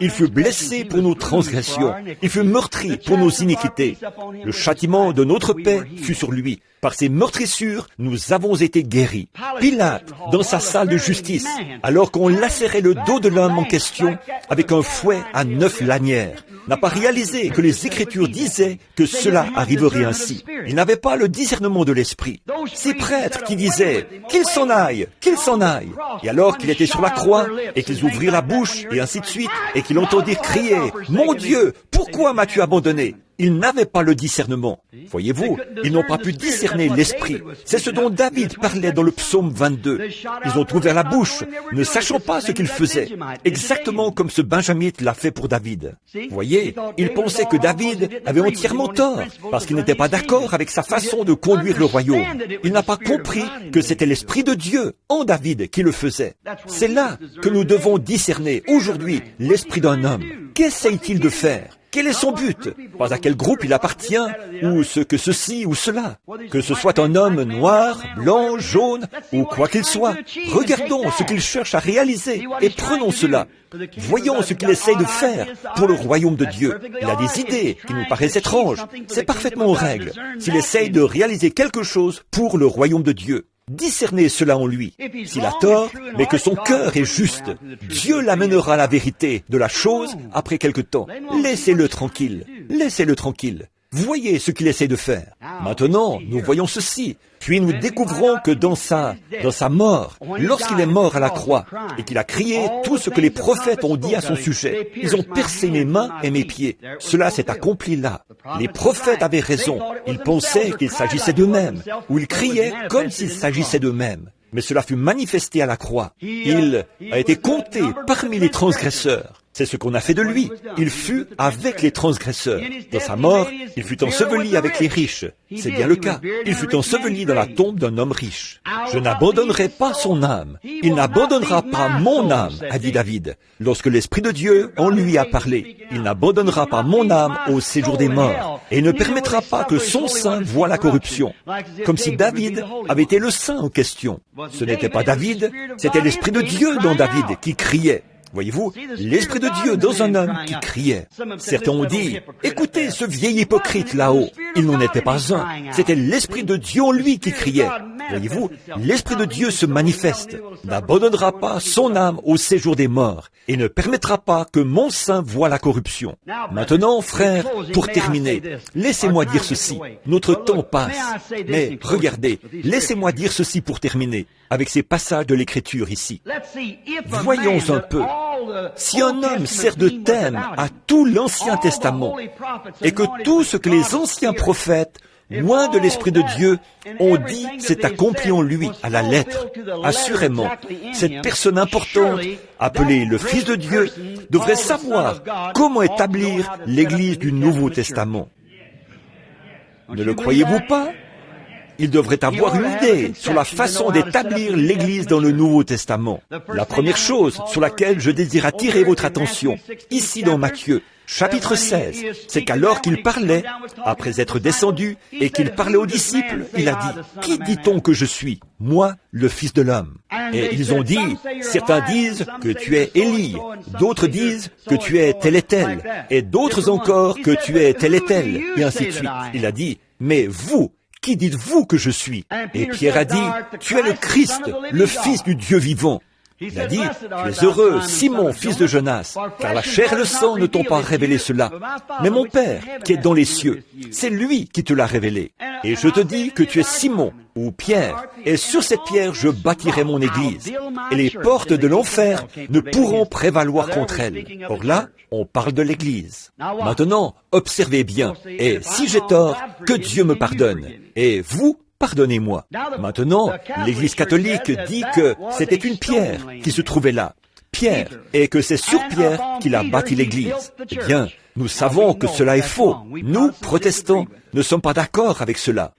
Il fut blessé pour nos transgressions, il fut meurtri pour nos iniquités. Le châtiment de notre paix fut sur lui. Par ses meurtrissures, nous avons été guéris. Pilate, dans sa salle de justice, alors qu'on lacérait le dos de l'homme en question avec un fouet à 9 lanières, n'a pas réalisé que les Écritures disaient que cela arriverait ainsi. Il n'avait pas le discernement de l'esprit. Ces prêtres qui disaient « qu'il s'en aille, qu'il s'en aille », et alors qu'il était sur la croix, et qu'ils ouvrirent la bouche, et ainsi de suite, et qu'ils entendirent crier « Mon Dieu, pourquoi m'as-tu abandonné ?» Ils n'avaient pas le discernement. Voyez-vous, ils n'ont pas pu discerner l'esprit. C'est ce dont David parlait dans le psaume 22. Ils ont ouvert la bouche, ne sachant pas ce qu'ils faisaient, exactement comme ce benjamite l'a fait pour David. Voyez, ils pensaient que David avait entièrement tort, parce qu'il n'était pas d'accord avec sa façon de conduire le royaume. Il n'a pas compris que c'était l'Esprit de Dieu en David qui le faisait. C'est là que nous devons discerner aujourd'hui l'esprit d'un homme. Qu'essaye-t-il de faire ? Quel est son but? Pas à quel groupe il appartient, ou ce que ceci ou cela. Que ce soit un homme noir, blanc, jaune, ou quoi qu'il soit, regardons ce qu'il cherche à réaliser et prenons cela. Voyons ce qu'il essaye de faire pour le royaume de Dieu. Il a des idées qui nous paraissent étranges. C'est parfaitement en règle. S'il essaye de réaliser quelque chose pour le royaume de Dieu. Discernez cela en lui. S'il a tort, mais que son cœur est juste, Dieu l'amènera à la vérité de la chose après quelque temps. Laissez-le tranquille. Laissez-le tranquille. Voyez ce qu'il essaie de faire. Maintenant, nous voyons ceci. Puis nous découvrons que dans sa mort, lorsqu'il est mort à la croix et qu'il a crié tout ce que les prophètes ont dit à son sujet, ils ont percé mes mains et mes pieds. Cela s'est accompli là. Les prophètes avaient raison. Ils pensaient qu'il s'agissait d'eux-mêmes, ou ils criaient comme s'il s'agissait d'eux-mêmes. Mais cela fut manifesté à la croix. Il a été compté parmi les transgresseurs. C'est ce qu'on a fait de lui. Il fut avec les transgresseurs. Dans sa mort, il fut enseveli avec les riches. C'est bien le cas. Il fut enseveli dans la tombe d'un homme riche. Je n'abandonnerai pas son âme. Il n'abandonnera pas mon âme, a dit David, lorsque l'Esprit de Dieu en lui a parlé. Il n'abandonnera pas mon âme au séjour des morts et ne permettra pas que son sein voie la corruption. Comme si David avait été le saint en question. Ce n'était pas David, c'était l'Esprit de Dieu dans David qui criait. Voyez-vous, l'Esprit de Dieu dans un homme qui criait. Certains ont dit, écoutez ce vieil hypocrite là-haut. Il n'en était pas un. C'était l'Esprit de Dieu en lui qui criait. Voyez-vous, l'Esprit de Dieu se manifeste, n'abandonnera pas son âme au séjour des morts et ne permettra pas que mon sein voie la corruption. Maintenant, frères, pour terminer, laissez-moi dire ceci. Notre temps passe. Mais regardez, laissez-moi dire ceci pour terminer, avec ces passages de l'Écriture ici. Voyons un peu. Si un homme sert de thème à tout l'Ancien Testament et que tout ce que les anciens prophètes loin de l'Esprit de Dieu, on dit c'est accompli en lui, à la lettre. Assurément, cette personne importante, appelée le Fils de Dieu, devrait savoir comment établir l'Église du Nouveau Testament. Ne le croyez-vous pas? Il devrait avoir une idée sur la façon d'établir l'Église dans le Nouveau Testament. La première chose sur laquelle je désire attirer votre attention, ici dans Matthieu, chapitre 16, c'est qu'alors qu'il parlait, après être descendu, et qu'il parlait aux disciples, il a dit, « Qui dit-on que je suis? Moi, le Fils de l'homme. » Et ils ont dit, certains disent que tu es Élie, d'autres disent que tu es tel et tel, et d'autres encore que tu es tel et tel, et ainsi de suite. Il a dit, « Mais vous, qui dites-vous que je suis? » Et Pierre a dit, « Tu es le Christ, le Fils du Dieu vivant. » Il a dit, « Tu es heureux, Simon, fils de Jonas, car la chair et le sang ne t'ont pas révélé cela. Mais mon Père, qui est dans les cieux, c'est lui qui te l'a révélé. Et je te dis que tu es Simon, ou Pierre, et sur cette pierre je bâtirai mon Église, et les portes de l'enfer ne pourront prévaloir contre elle. » Or là, on parle de l'Église. Maintenant, observez bien, et si j'ai tort, que Dieu me pardonne, et vous, pardonnez-moi. Maintenant, l'Église catholique dit que c'était une pierre qui se trouvait là, Pierre, et que c'est sur Pierre qu'il a bâti l'Église. Eh bien, nous savons que cela est faux. Nous, protestants, ne sommes pas d'accord avec cela.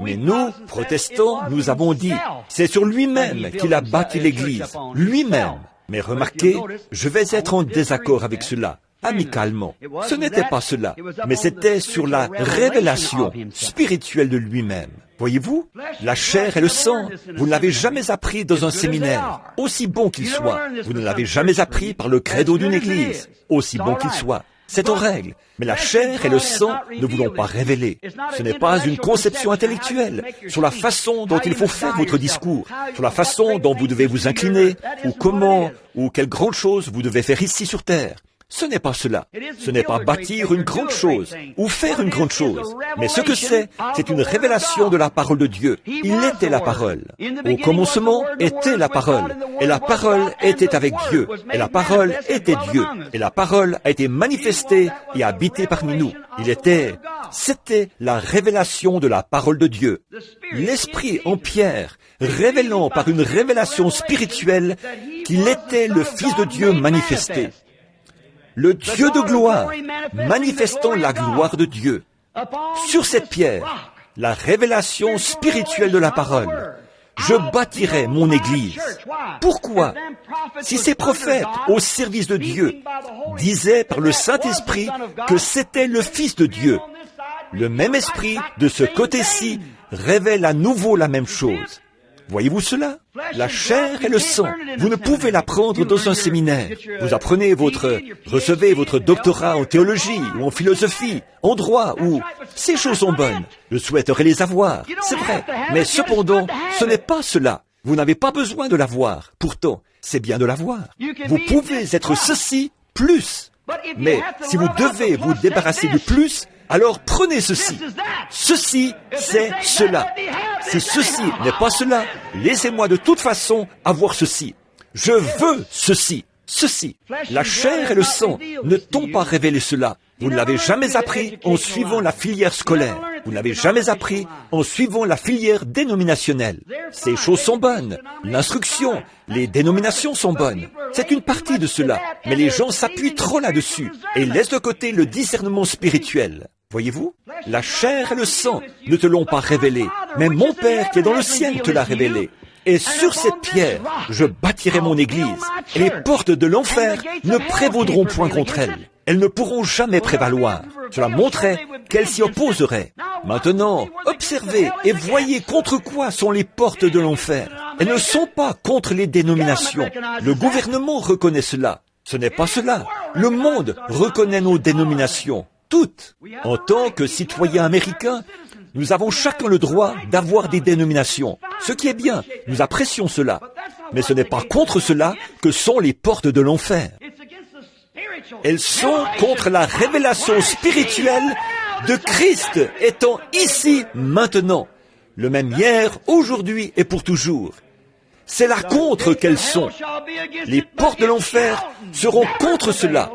Mais nous, protestants, nous avons dit, c'est sur lui-même qu'il a bâti l'Église, lui-même. Mais remarquez, je vais être en désaccord avec cela. Amicalement. Ce n'était pas cela, mais c'était sur la révélation spirituelle de lui-même. Voyez-vous, la chair et le sang, vous ne l'avez jamais appris dans un séminaire, aussi bon qu'il soit. Vous ne l'avez jamais appris par le credo d'une église, aussi bon qu'il soit. C'est en règle. Mais la chair et le sang ne vous l'ont pas révélé. Ce n'est pas une conception intellectuelle sur la façon dont il faut faire votre discours, sur la façon dont vous devez vous incliner, ou comment, ou quelle grande chose vous devez faire ici sur terre. Ce n'est pas cela. Ce n'est pas bâtir une grande chose ou faire une grande chose. Mais ce que c'est une révélation de la parole de Dieu. Il était la parole. Au commencement était la parole. Et la parole était avec Dieu. Et la parole était Dieu. Et la parole a été manifestée et habité parmi nous. C'était la révélation de la parole de Dieu. L'Esprit en Pierre, révélant par une révélation spirituelle qu'il était le Fils de Dieu manifesté. Le Dieu de gloire, manifestant la gloire de Dieu. Sur cette pierre, la révélation spirituelle de la parole, je bâtirai mon Église. Pourquoi? Si ces prophètes, au service de Dieu, disaient par le Saint-Esprit que c'était le Fils de Dieu, le même Esprit, de ce côté-ci, révèle à nouveau la même chose. Voyez-vous cela? La chair et le sang, vous ne pouvez l'apprendre dans un séminaire. Vous recevez votre doctorat en théologie ou en philosophie, en droit ou... Ces choses sont bonnes. Je souhaiterais les avoir, c'est vrai. Mais cependant, ce n'est pas cela. Vous n'avez pas besoin de l'avoir. Pourtant, c'est bien de l'avoir. Vous pouvez être ceci plus. Mais si vous devez vous débarrasser du plus, alors prenez ceci. Ceci, c'est cela. Si ceci n'est pas cela, laissez-moi de toute façon avoir ceci. Je veux ceci. Ceci. La chair et le sang ne t'ont pas révélé cela. Vous ne l'avez jamais appris en suivant la filière scolaire. Vous ne l'avez jamais appris en suivant la filière dénominationnelle. Ces choses sont bonnes. L'instruction, les dénominations sont bonnes. C'est une partie de cela. Mais les gens s'appuient trop là-dessus et laissent de côté le discernement spirituel. Voyez-vous? La chair et le sang ne te l'ont pas révélé, mais mon Père qui est dans le ciel te l'a révélé. Et sur cette pierre, je bâtirai mon Église, et les portes de l'enfer ne prévaudront point contre elle. Elles ne pourront jamais prévaloir. Cela montrait qu'elles s'y opposeraient. Maintenant, observez et voyez contre quoi sont les portes de l'enfer. Elles ne sont pas contre les dénominations. Le gouvernement reconnaît cela. Ce n'est pas cela. Le monde reconnaît nos dénominations. Toutes. En tant que citoyens américains, nous avons chacun le droit d'avoir des dénominations. Ce qui est bien, nous apprécions cela. Mais ce n'est pas contre cela que sont les portes de l'enfer. Elles sont contre la révélation spirituelle de Christ étant ici maintenant, le même hier, aujourd'hui et pour toujours. C'est là contre qu'elles sont. Les portes de l'enfer seront contre cela.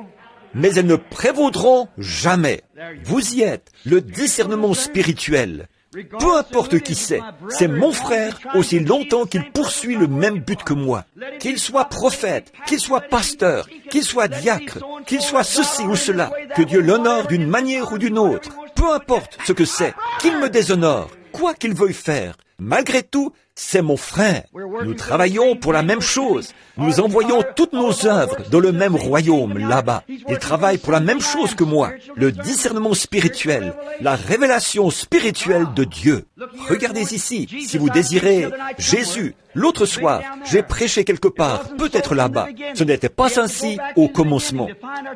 Mais elles ne prévaudront jamais. Vous y êtes, le discernement spirituel. Peu importe qui c'est mon frère aussi longtemps qu'il poursuit le même but que moi. Qu'il soit prophète, qu'il soit pasteur, qu'il soit diacre, qu'il soit ceci ou cela, que Dieu l'honore d'une manière ou d'une autre. Peu importe ce que c'est, qu'il me déshonore, quoi qu'il veuille faire. Malgré tout, c'est mon frère. Nous travaillons pour la même chose. Nous envoyons toutes nos œuvres dans le même royaume, là-bas. Il travaille pour la même chose que moi. Le discernement spirituel, la révélation spirituelle de Dieu. Regardez ici, si vous désirez Jésus. L'autre soir, j'ai prêché quelque part, peut-être là-bas. Ce n'était pas ainsi au commencement.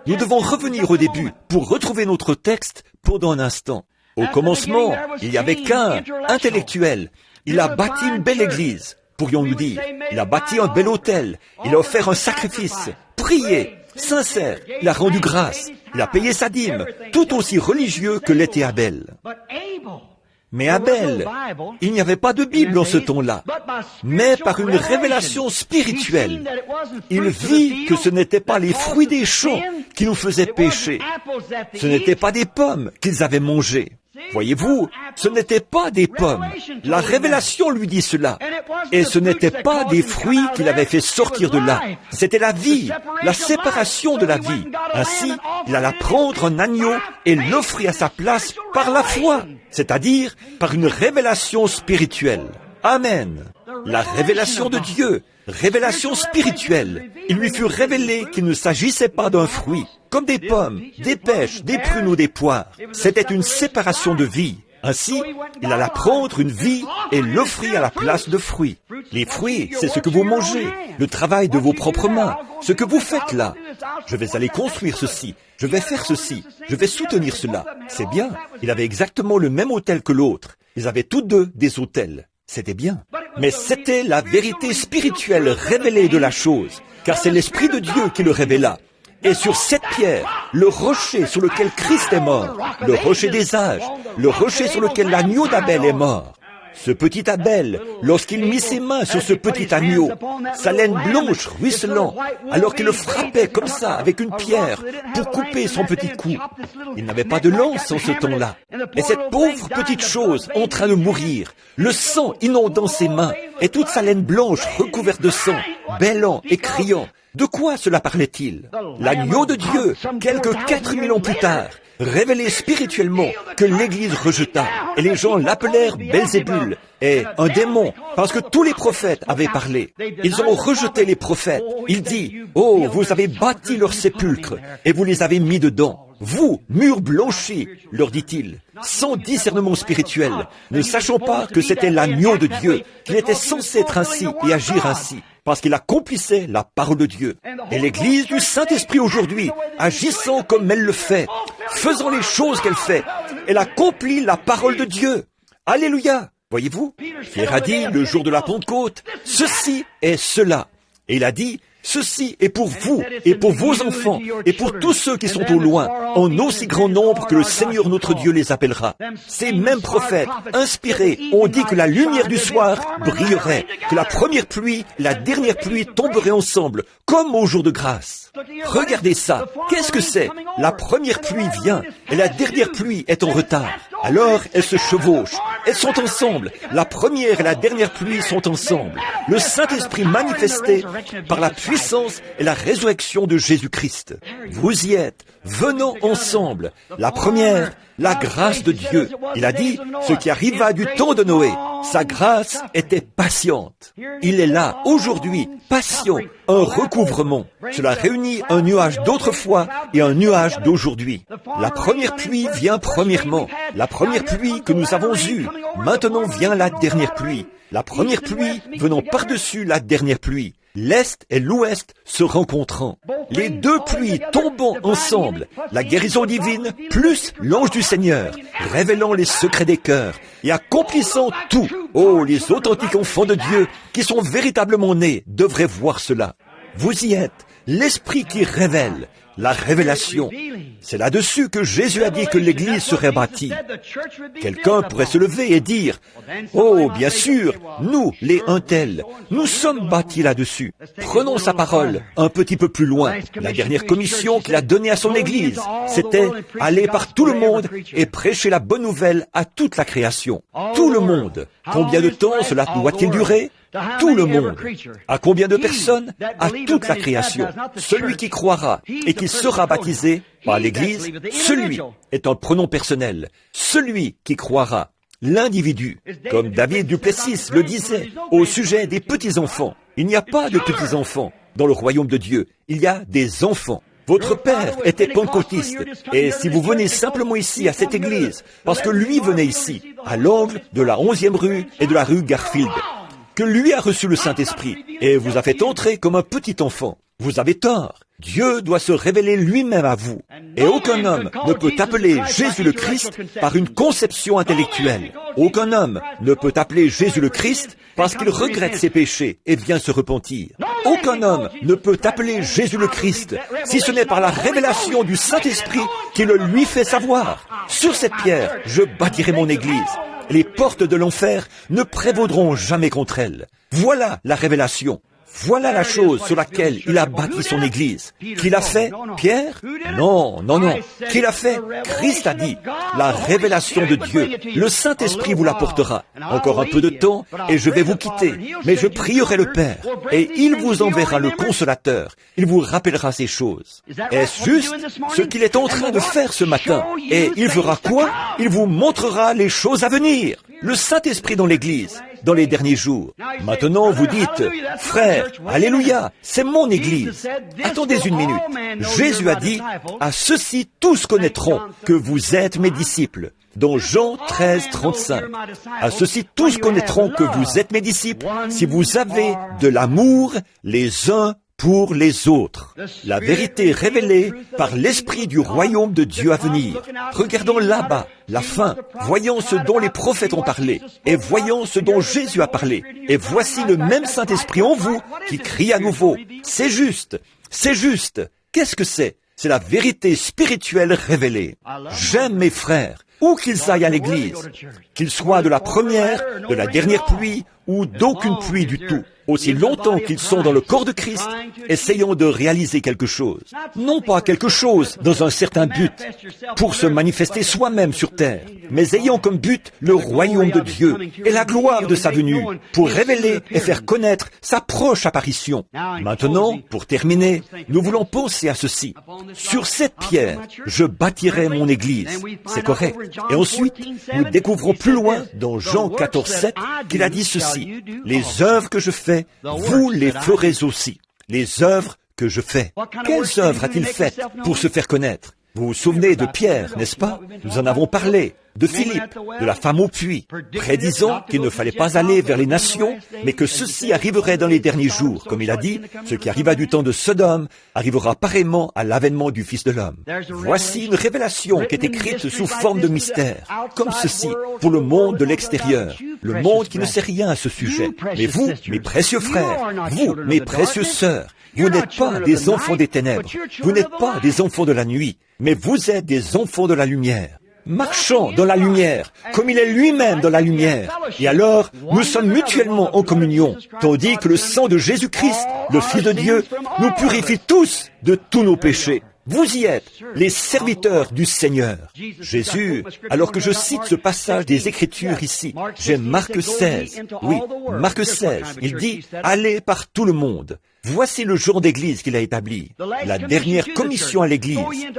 Nous devons revenir au début pour retrouver notre texte pendant un instant. Au commencement, il n'y avait qu'un intellectuel. Il a bâti une belle église, pourrions-nous dire. Il a bâti un bel autel. Il a offert un sacrifice, prié, sincère. Il a rendu grâce. Il a payé sa dîme, tout aussi religieux que l'était Abel. Mais Abel, il n'y avait pas de Bible en ce temps-là. Mais par une révélation spirituelle, il vit que ce n'étaient pas les fruits des champs qui nous faisaient pécher. Ce n'étaient pas des pommes qu'ils avaient mangées. Voyez-vous, ce n'était pas des pommes. La révélation lui dit cela. Et ce n'était pas des fruits qu'il avait fait sortir de là. C'était la vie, la séparation de la vie. Ainsi, il alla prendre un agneau et l'offrir à sa place par la foi, c'est-à-dire par une révélation spirituelle. Amen. La révélation de Dieu, révélation spirituelle. Il lui fut révélé qu'il ne s'agissait pas d'un fruit, comme des pommes, des pêches, des prunes ou des poires. C'était une séparation de vie. Ainsi, il alla prendre une vie et l'offrir à la place de fruits. Les fruits, c'est ce que vous mangez, le travail de vos propres mains, ce que vous faites là. Je vais aller construire ceci, je vais faire ceci, je vais soutenir cela. C'est bien, il avait exactement le même autel que l'autre. Ils avaient tous deux des autels. C'était bien. Mais c'était la vérité spirituelle révélée de la chose, car c'est l'Esprit de Dieu qui le révéla. Et sur cette pierre, le rocher sur lequel Christ est mort, le rocher des âges, le rocher sur lequel l'agneau d'Abel est mort. Ce petit Abel, lorsqu'il mit ses mains sur ce petit agneau, sa laine blanche ruisselant, alors qu'il le frappait comme ça avec une pierre pour couper son petit cou. Il n'avait pas de lance en ce temps-là. Et cette pauvre petite chose en train de mourir, le sang inondant ses mains et toute sa laine blanche recouverte de sang, bêlant et criant. De quoi cela parlait-il? L'agneau de Dieu, quelques 4000 ans plus tard, révélé spirituellement que l'Église rejeta, et les gens l'appelèrent Belzébul, et un démon, parce que tous les prophètes avaient parlé. Ils ont rejeté les prophètes. Il dit, « Oh, vous avez bâti leur sépulcre, et vous les avez mis dedans. Vous, murs blanchis, leur dit-il, sans discernement spirituel, ne sachant pas que c'était l'agneau de Dieu, qu'il était censé être ainsi et agir ainsi. » Parce qu'il accomplissait la parole de Dieu. Et l'Église du Saint-Esprit aujourd'hui, agissant comme elle le fait, faisant les choses qu'elle fait, elle accomplit la parole de Dieu. Alléluia! Voyez-vous, Pierre a dit le jour de la Pentecôte, ceci est cela. Et il a dit, ceci est pour vous et pour vos enfants et pour tous ceux qui sont au loin, en aussi grand nombre que le Seigneur notre Dieu les appellera. Ces mêmes prophètes, inspirés, ont dit que la lumière du soir brillerait, que la première pluie, la dernière pluie tomberaient ensemble, comme au jour de grâce. Regardez ça, qu'est-ce que c'est? La première pluie vient et la dernière pluie est en retard. Alors elles se chevauchent, elles sont ensemble, la première et la dernière pluie sont ensemble. Le Saint-Esprit manifesté par la puissance et la résurrection de Jésus-Christ. Vous y êtes, venons ensemble. La première, la grâce de Dieu. Il a dit, ce qui arriva du temps de Noé, sa grâce était patiente. Il est là, aujourd'hui, patient, un recouvrement. Cela réunit un nuage d'autrefois et un nuage d'aujourd'hui. La première pluie vient premièrement. La première pluie que nous avons eue. Maintenant vient la dernière pluie. La première pluie venant par-dessus la dernière pluie. L'Est et l'Ouest se rencontrant. Les deux pluies tombant ensemble. La guérison divine plus l'ange du Seigneur, révélant les secrets des cœurs et accomplissant tout. Oh, les authentiques enfants de Dieu qui sont véritablement nés devraient voir cela. Vous y êtes, l'Esprit qui révèle, la révélation. C'est là-dessus que Jésus a dit que l'Église serait bâtie. Quelqu'un pourrait se lever et dire, « Oh, bien sûr, nous, les un tel, nous sommes bâtis là-dessus. » Prenons sa parole un petit peu plus loin. La dernière commission qu'il a donnée à son Église, c'était « Aller par tout le monde et prêcher la bonne nouvelle à toute la création. » Tout le monde. Combien de temps cela doit-il durer? Tout le monde. À combien de personnes? À toute la création. Celui qui croira et qui sera baptisé par l'Église, celui est un pronom personnel. Celui qui croira, l'individu. Comme David Duplessis le disait au sujet des petits-enfants. Il n'y a pas de petits-enfants dans le royaume de Dieu. Il y a des enfants. Votre père était pentecôtiste, et si vous venez simplement ici à cette église, parce que lui venait ici, à l'angle de la 11e rue et de la rue Garfield, que lui a reçu le Saint-Esprit, et vous a fait entrer comme un petit enfant, vous avez tort. Dieu doit se révéler lui-même à vous, et aucun homme ne peut appeler Jésus le Christ par une conception intellectuelle. Aucun homme ne peut appeler Jésus le Christ parce qu'il regrette ses péchés et vient se repentir. Aucun homme ne peut appeler Jésus le Christ si ce n'est par la révélation du Saint-Esprit qui le lui fait savoir. Sur cette pierre, je bâtirai mon église. Les portes de l'enfer ne prévaudront jamais contre elle. Voilà la révélation. Voilà la chose sur laquelle il a bâti son Église. Qui l'a fait? Pierre? Non, non, non. Qui l'a fait? Christ a dit. La révélation de Dieu. Le Saint-Esprit vous l'apportera. Encore un peu de temps et je vais vous quitter. Mais je prierai le Père et il vous enverra le Consolateur. Il vous rappellera ces choses. Est-ce juste ce qu'il est en train de faire ce matin? Et il fera quoi? Il vous montrera les choses à venir. Le Saint-Esprit dans l'Église, dans les derniers jours. Maintenant, vous dites, frère, alléluia, c'est mon Église. Attendez une minute. Jésus a dit, à ceux-ci tous connaîtront que vous êtes mes disciples. Dans Jean 13, 35. À ceux-ci tous connaîtront que vous êtes mes disciples si vous avez de l'amour les uns pour les autres. La vérité révélée par l'esprit du royaume de Dieu à venir. Regardons là-bas la fin, voyons ce dont les prophètes ont parlé, et voyons ce dont Jésus a parlé. Et voici le même Saint-Esprit en vous qui crie à nouveau. C'est juste, c'est juste. Qu'est-ce que c'est? C'est la vérité spirituelle révélée. J'aime mes frères, où qu'ils aillent à l'église, qu'ils soient de la première, de la dernière pluie, ou d'aucune pluie du tout. Aussi longtemps qu'ils sont dans le corps de Christ, essayons de réaliser quelque chose. Non pas quelque chose dans un certain but, pour se manifester soi-même sur terre, mais ayant comme but le royaume de Dieu et la gloire de sa venue, pour révéler et faire connaître sa proche apparition. Maintenant, pour terminer, nous voulons penser à ceci. Sur cette pierre, je bâtirai mon église. C'est correct. Et ensuite, nous découvrons plus loin, dans Jean 14, 7, qu'il a dit ceci. Les œuvres que je fais, vous les ferez aussi. Les œuvres que je fais. Quelles œuvres a-t-il faites pour se faire connaître? Vous vous souvenez de Pierre, n'est-ce pas? Nous en avons parlé. De Philippe, de la femme au puits, prédisant qu'il ne fallait pas aller vers les nations, mais que ceci arriverait dans les derniers jours. Comme il a dit, ce qui arriva du temps de Sodome arrivera pareillement à l'avènement du Fils de l'homme. Voici une révélation qui est écrite sous forme de mystère, comme ceci, pour le monde de l'extérieur, le monde qui ne sait rien à ce sujet. Mais vous, mes précieux frères, vous, mes précieuses sœurs, vous n'êtes pas des enfants des ténèbres, vous n'êtes pas des enfants de la nuit, mais vous êtes des enfants de la lumière. Marchons dans la lumière, comme il est lui-même dans la lumière. Et alors, nous sommes mutuellement en communion, tandis que le sang de Jésus-Christ, le Fils de Dieu, nous purifie tous de tous nos péchés. Vous y êtes, les serviteurs du Seigneur. Jésus, alors que je cite ce passage des Écritures ici, j'ai Marc 16. Oui, Marc 16, il dit, « Allez par tout le monde ». Voici le genre d'église qu'il a établi. La dernière commission à l'église.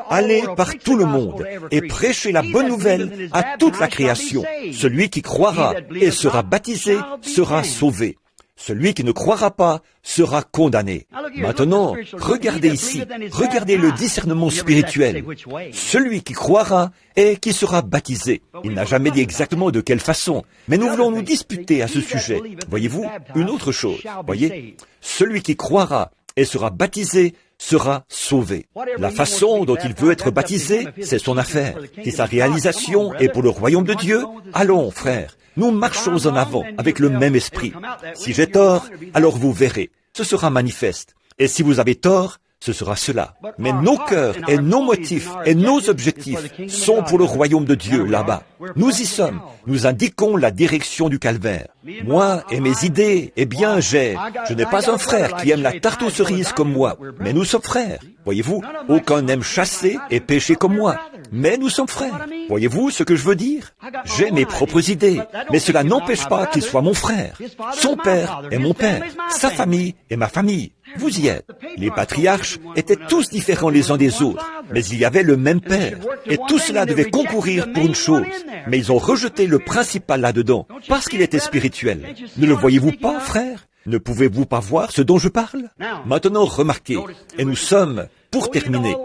Allez par tout le monde et prêchez la bonne nouvelle à toute la création. Celui qui croira et sera baptisé sera sauvé. Celui qui ne croira pas sera condamné. Maintenant, regardez ici, regardez le discernement spirituel. Celui qui croira et qui sera baptisé. Il n'a jamais dit exactement de quelle façon, mais nous voulons nous disputer à ce sujet. Voyez-vous, une autre chose, voyez, celui qui croira et sera baptisé sera sauvé. La façon dont il veut être baptisé, c'est son affaire. Si sa réalisation est pour le royaume de Dieu, allons, frères, nous marchons en avant avec le même esprit. Si j'ai tort, alors vous verrez. Ce sera manifeste. Et si vous avez tort, ce sera cela. Mais nos cœurs et nos motifs et nos objectifs sont pour le royaume de Dieu là-bas. Nous y sommes. Nous indiquons la direction du calvaire. Moi et mes idées, eh bien, je n'ai pas un frère qui aime la tarte aux cerises comme moi, mais nous sommes frères. Voyez-vous, aucun n'aime chasser et pécher comme moi, mais nous sommes frères. Voyez-vous ce que je veux dire? J'ai mes propres idées, mais cela n'empêche pas qu'il soit mon frère. Son père est mon père, sa famille est ma famille. Vous y êtes. Les patriarches étaient tous différents les uns des autres, mais il y avait le même père. Et tout cela devait concourir pour une chose. Mais ils ont rejeté le principal là-dedans, parce qu'il était spirituel. Ne le voyez-vous pas, frère? Ne pouvez-vous pas voir ce dont je parle? Maintenant, remarquez, et nous sommes, pour terminer,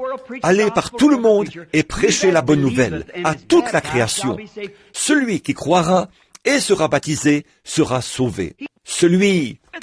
allez par tout le monde et prêchez la bonne nouvelle à toute la création. Celui qui croira et sera baptisé sera sauvé.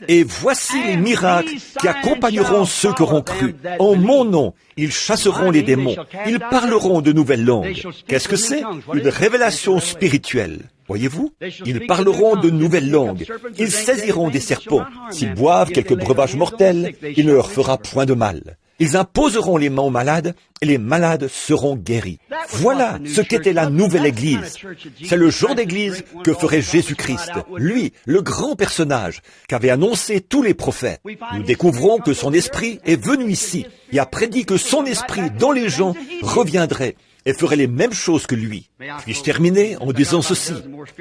Et voici les miracles qui accompagneront ceux qui auront cru. En mon nom, ils chasseront les démons. Ils parleront de nouvelles langues. Qu'est-ce que c'est? Une révélation spirituelle. Voyez-vous? Ils parleront de nouvelles langues. Ils saisiront des serpents. S'ils boivent quelques breuvages mortels, il ne leur fera point de mal. Ils imposeront les mains aux malades, et les malades seront guéris. Voilà ce qu'était la nouvelle Église. C'est le genre d'Église que ferait Jésus-Christ, lui, le grand personnage, qu'avaient annoncé tous les prophètes. Nous découvrons que son esprit est venu ici, et a prédit que son esprit dans les gens reviendrait, et ferait les mêmes choses que lui. Puis-je terminer en disant ceci?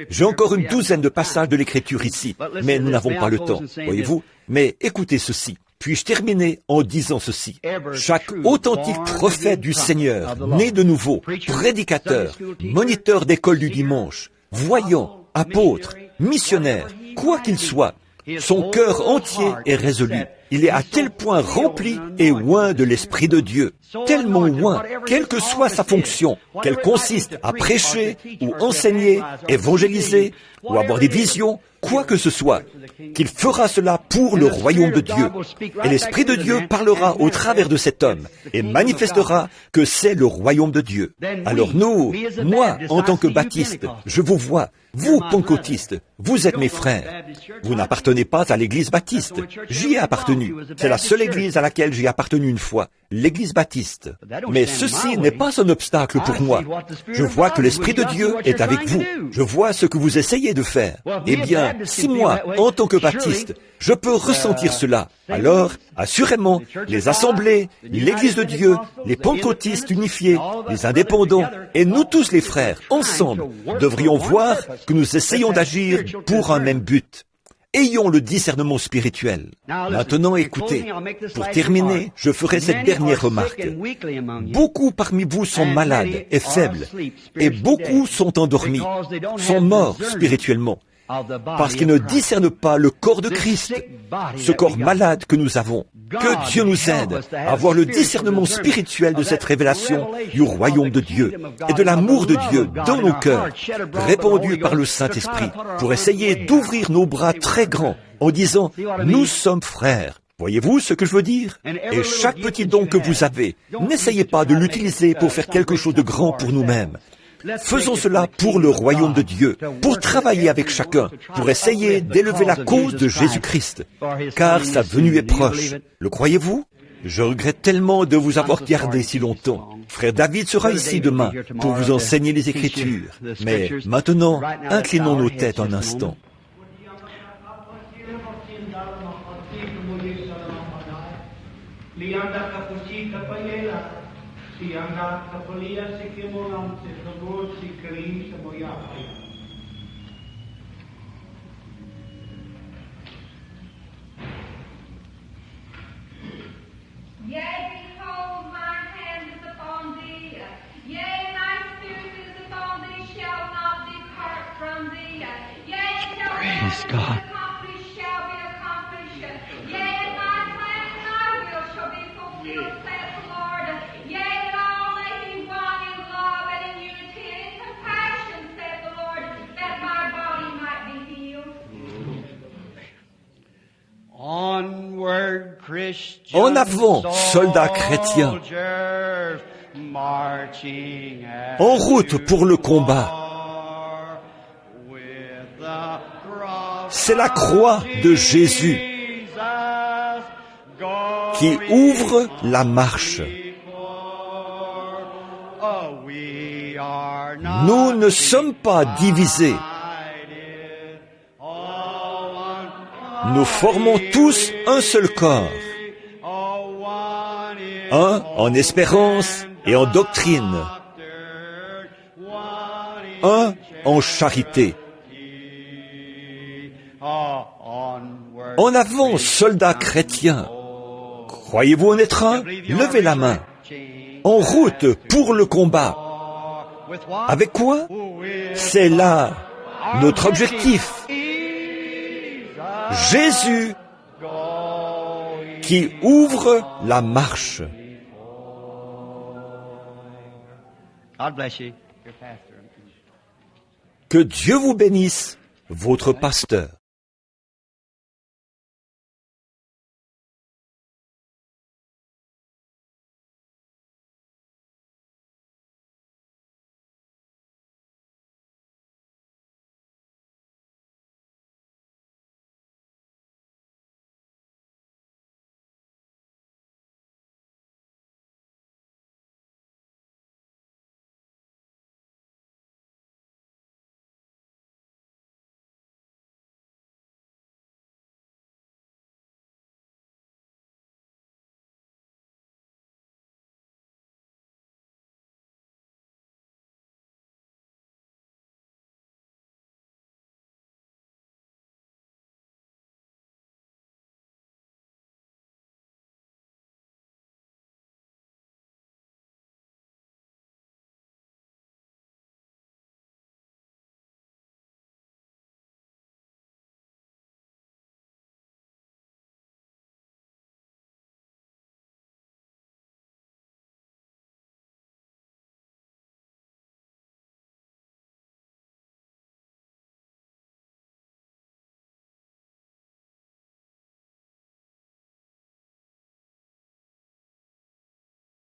J'ai encore une douzaine de passages de l'Écriture ici, mais nous n'avons pas le temps, voyez-vous? Mais écoutez ceci. Puis-je terminer en disant ceci? Chaque authentique prophète du Seigneur, né de nouveau, prédicateur, moniteur d'école du dimanche, voyant, apôtre, missionnaire, quoi qu'il soit, son cœur entier est résolu. Il est à tel point rempli et oint de l'Esprit de Dieu, tellement oint, quelle que soit sa fonction, qu'elle consiste à prêcher ou enseigner, évangéliser ou avoir des visions, quoi que ce soit, qu'il fera cela pour le royaume de Dieu. Et l'Esprit de Dieu parlera au travers de cet homme et manifestera que c'est le royaume de Dieu. Alors nous, moi, en tant que baptiste, je vous vois, vous, pentecôtistes, vous êtes mes frères. Vous n'appartenez pas à l'église baptiste. J'y ai appartenu. C'est la seule église à laquelle j'ai appartenu une fois, l'église baptiste. Mais ceci n'est pas un obstacle pour moi. Je vois que l'Esprit de Dieu est avec vous. Je vois ce que vous essayez de faire. Eh bien, si moi, en tant que baptiste, je peux ressentir cela, alors, assurément, les assemblées, l'église de Dieu, les pentecôtistes unifiés, les indépendants, et nous tous les frères, ensemble, devrions voir que nous essayons d'agir pour un même but. Ayons le discernement spirituel. Maintenant, écoutez, pour terminer, je ferai cette dernière remarque. Beaucoup parmi vous sont malades et faibles, et beaucoup sont endormis, sont morts spirituellement, parce qu'ils ne discernent pas le corps de Christ, ce corps malade que nous avons. Que Dieu nous aide à avoir le discernement spirituel de cette révélation du royaume de Dieu et de l'amour de Dieu dans nos cœurs, répandu par le Saint-Esprit, pour essayer d'ouvrir nos bras très grands en disant « Nous sommes frères ». Voyez-vous ce que je veux dire? Et chaque petit don que vous avez, n'essayez pas de l'utiliser pour faire quelque chose de grand pour nous-mêmes. Faisons cela pour le royaume de Dieu, pour travailler avec chacun, pour essayer d'élever la cause de Jésus-Christ, car sa venue est proche. Le croyez-vous? Je regrette tellement de vous avoir gardé si longtemps. Frère David sera ici demain pour vous enseigner les Écritures. Mais maintenant, inclinons nos têtes un instant. Yea, behold, my hand is upon thee. Yea, my spirit is upon thee, shall not depart from thee. Yea, shall Praise be God. accomplished, shall be accomplished. Yea, my plan and my will shall be fulfilled, saith the Lord. Yea, that all may be one in love and in unity and in compassion, saith the Lord, that my body might be healed. Onward, Christian En avant, soldats chrétiens. soldiers, marching En route pour le combat. with the cross C'est la croix de Jésus. Jesus, go qui ouvre la marche. Nous ne sommes pas divisés. Nous formons tous un seul corps. Un en espérance et en doctrine. Un en charité. En avant, soldats chrétiens. Croyez-vous en être un? Levez la main. En route pour le combat. Avec quoi? C'est là notre objectif. Jésus qui ouvre la marche. Que Dieu vous bénisse, votre pasteur.